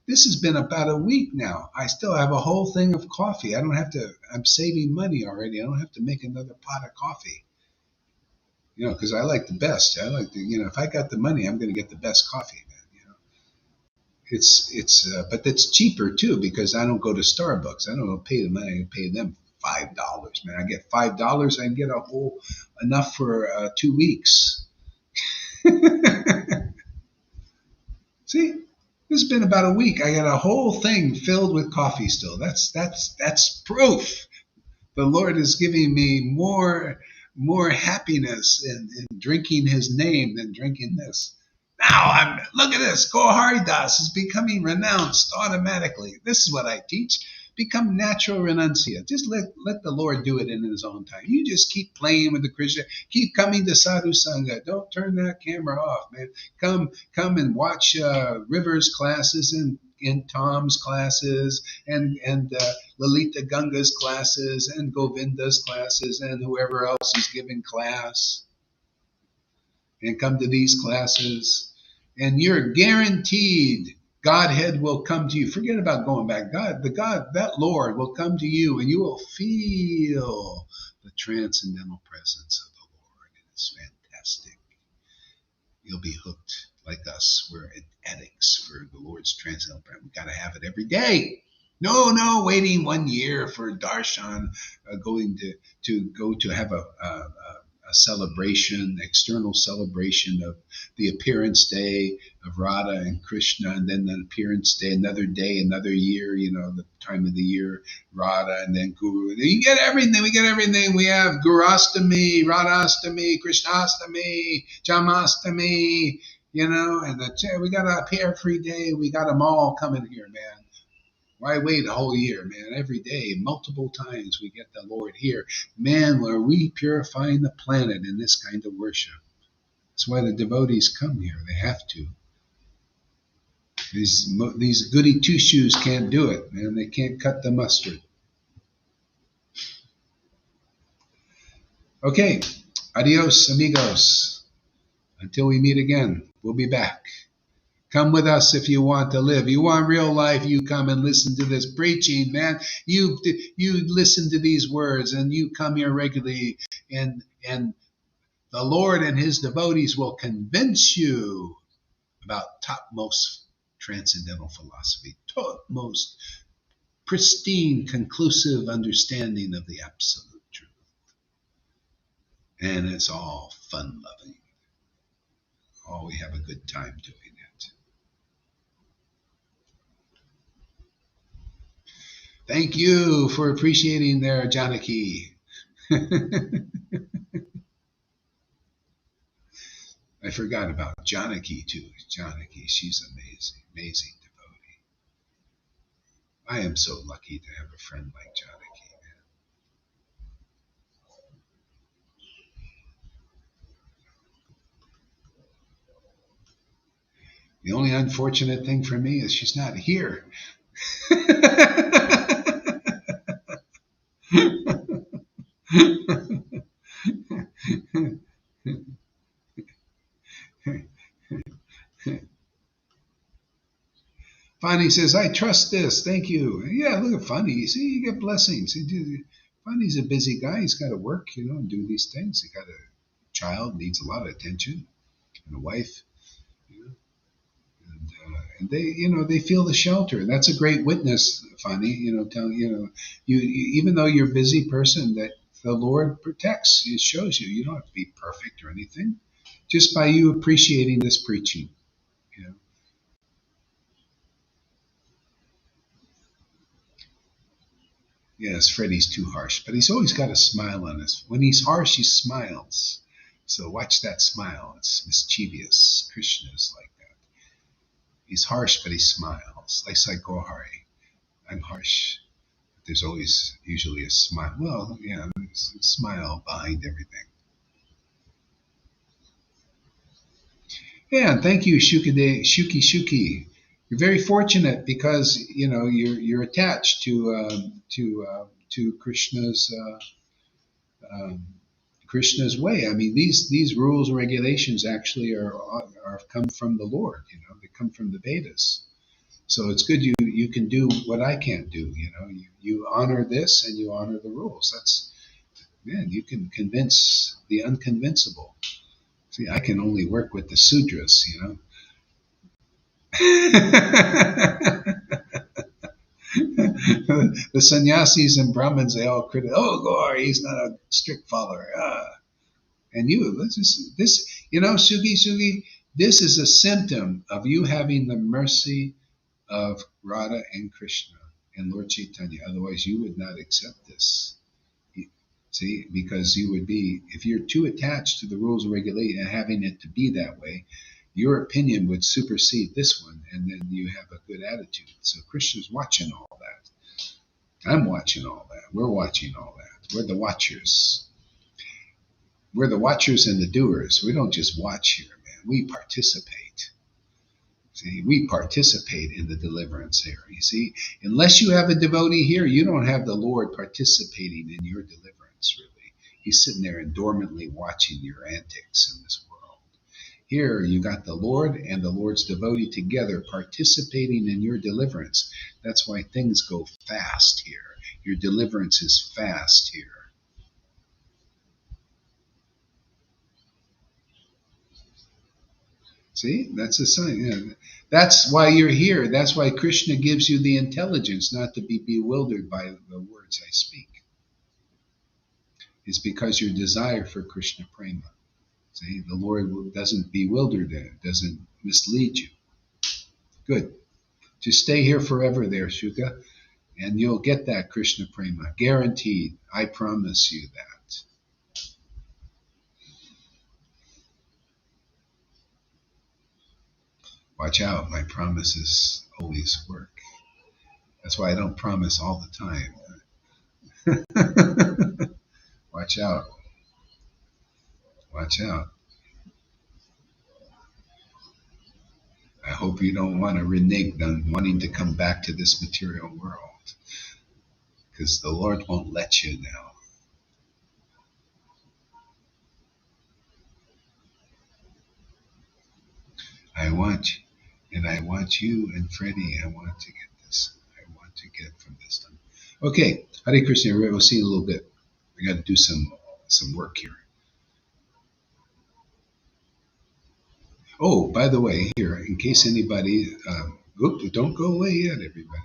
this has been about a week now. I still have a whole thing of coffee. I'm saving money already. I don't have to make another pot of coffee. Because I like the best. I like if I got the money, I'm going to get the best coffee, man. But it's cheaper too because I don't go to Starbucks. I don't pay the money. I pay them $5, man. I get $5. I can get enough for 2 weeks. See, this has been about a week. I got a whole thing filled with coffee still. That's proof. The Lord is giving me more happiness in drinking His name than drinking this. Now look at this. Gaur Haridas is becoming renounced automatically. This is what I teach. Become natural renunciate. Just let the Lord do it in His own time. You just keep playing with the Krishna. Keep coming to Sadhu Sangha. Don't turn that camera off, man. Come and watch River's classes and Tom's classes and Lalita Ganga's classes and Govinda's classes and whoever else is giving class. And come to these classes. And you're guaranteed Godhead will come to you. Forget about going back. That Lord will come to you, and you will feel the transcendental presence of the Lord. It's fantastic. You'll be hooked like us. We're addicts for the Lord's transcendental presence. We got to have it every day. No, waiting 1 year for darshan, going to have a celebration, external celebration of the appearance day of Radha and Krishna, and then the appearance day, another day, another year, the time of the year, Radha, and then Guru. You get everything. We get everything. We have Gurastami, Radhastami, Krishnastami, Jamastami, and we got a pair free day. We got them all coming here, man. Why wait a whole year, man? Every day, multiple times we get the Lord here. Man, are we purifying the planet in this kind of worship? That's why the devotees come here. They have to. These goody two-shoes can't do it, man. They can't cut the mustard. Okay. Adios, amigos. Until we meet again, we'll be back. Come with us if you want to live. You want real life, you come and listen to this preaching, man. You listen to these words and you come here regularly, and the Lord and his devotees will convince you about topmost transcendental philosophy, topmost pristine, conclusive understanding of the absolute truth. And it's all fun-loving. Oh, we have a good time doing it. Thank you for appreciating their Janaki. I forgot about Janaki too. Janaki, she's amazing, amazing devotee. I am so lucky to have a friend like Janaki, man. The only unfortunate thing for me is she's not here. Fani says, I trust this. Thank you. Yeah, look at Fani. You see, you get blessings. Fani's a busy guy. He's got to work, and do these things. He got a child, needs a lot of attention, and a wife. And they feel the shelter. That's a great witness, Fani. You even though you're a busy person, that the Lord protects. It shows you. You don't have to be perfect or anything. Just by you appreciating this preaching. Yes, Freddie's too harsh, but he's always got a smile on his. When he's harsh, he smiles. So watch that smile. It's mischievous. Krishna is like that. He's harsh, but he smiles. Like Gohari. I'm harsh. But there's always usually a smile. Well, yeah, there's a smile behind everything. Yeah, and thank you, Shuki. You're very fortunate because you're attached to Krishna's Krishna's way. I mean, these rules and regulations actually are come from the Lord. They come from the Vedas. So it's good you can do what I can't do. You honor this and you honor the rules. You can convince the unconvincible. See, I can only work with the sudras. The sannyasis and Brahmins, they all criticize. Oh, Gaur, he's not a strict follower. And Shugi, this is a symptom of you having the mercy of Radha and Krishna and Lord Caitanya. Otherwise, you would not accept this. See, because you would be, if you're too attached to the rules and regulations and having it to be that way, your opinion would supersede this one, and then you have a good attitude. So Krishna's watching all that. I'm watching all that. We're watching all that. We're the watchers. We're the watchers and the doers. We don't just watch here, man. We participate. See, we participate in the deliverance here. You see, unless you have a devotee here, you don't have the Lord participating in your deliverance, really. He's sitting there and dormantly watching your antics in this world. Here you got the Lord and the Lord's devotee together participating in your deliverance. That's why things go fast here. Your deliverance is fast here. See, that's a sign. Yeah. That's why you're here. That's why Krishna gives you the intelligence not to be bewildered by the words I speak. It's because your desire for Krishna prema. See, the Lord doesn't bewilder it, doesn't mislead you. Good. Just stay here forever there, Shuka, and you'll get that Krishna prema. Guaranteed. I promise you that. Watch out, my promises always work. That's why I don't promise all the time. Watch out. Watch out. I hope you don't want to renege on wanting to come back to this material world, because the Lord won't let you now. I want you, and I want you and Freddie. I want to get this. I want to get from this done. Okay, Hare Krishna. We'll see you in a little bit. We got to do some work here. Oh, by the way, here, in case anybody, don't go away yet, everybody.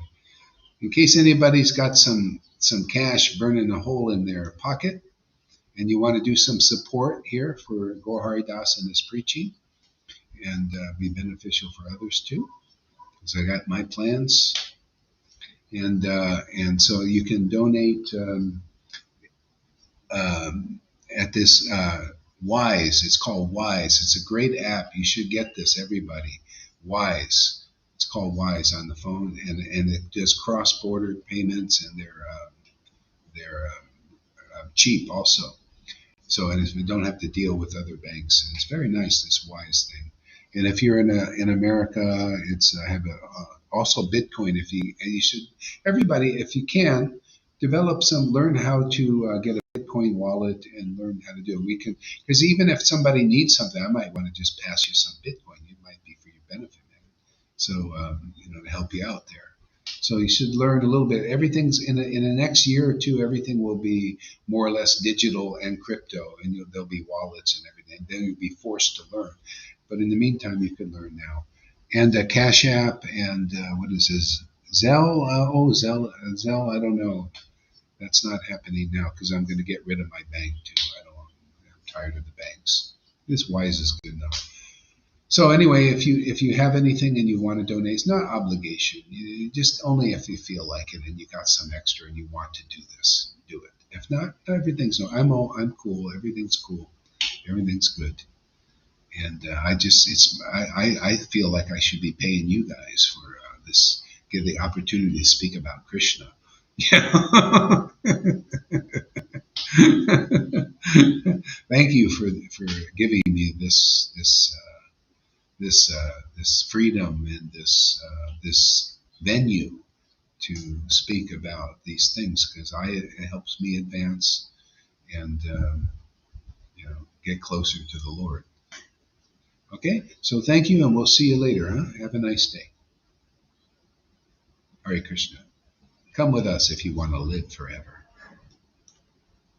In case anybody's got some cash burning a hole in their pocket, and you want to do some support here for Gaur Hari Das and his preaching, and be beneficial for others too, because I got my plans, and so you can donate at this. Wise, it's called Wise. It's a great app. You should get this, everybody. Wise. It's called Wise on the phone, and it does cross-border payments, and they're cheap also. So we don't have to deal with other banks. And it's very nice, this Wise thing. And if you're in America, it's I have also Bitcoin. If you should, everybody, if you can, learn how to get a Bitcoin wallet and learn how to do it. We can, because even if somebody needs something, I might want to just pass you some Bitcoin. It might be for your benefit, man. So to help you out there. So you should learn a little bit. Everything's in the next year or two. Everything will be more or less digital and crypto, and there'll be wallets and everything. Then you'll be forced to learn. But in the meantime, you can learn now. And Cash App and what is this? Zelle? Zelle. I don't know. That's not happening now because I'm going to get rid of my bank too. I'm tired of the banks. This Wise is good enough. So anyway, if you have anything and you want to donate, it's not obligation. You just only if you feel like it and you got some extra and you want to do this, do it. If not, everything's no. I'm cool. Everything's cool. Everything's good. And I feel like I should be paying you guys for this. Give the opportunity to speak about Krishna. Yeah. Thank you for giving me this freedom and this venue to speak about these things, because it helps me advance and get closer to the Lord. Okay, so thank you, and we'll see you later. Have a nice day. Hare Krishna. Come with us if you want to live forever.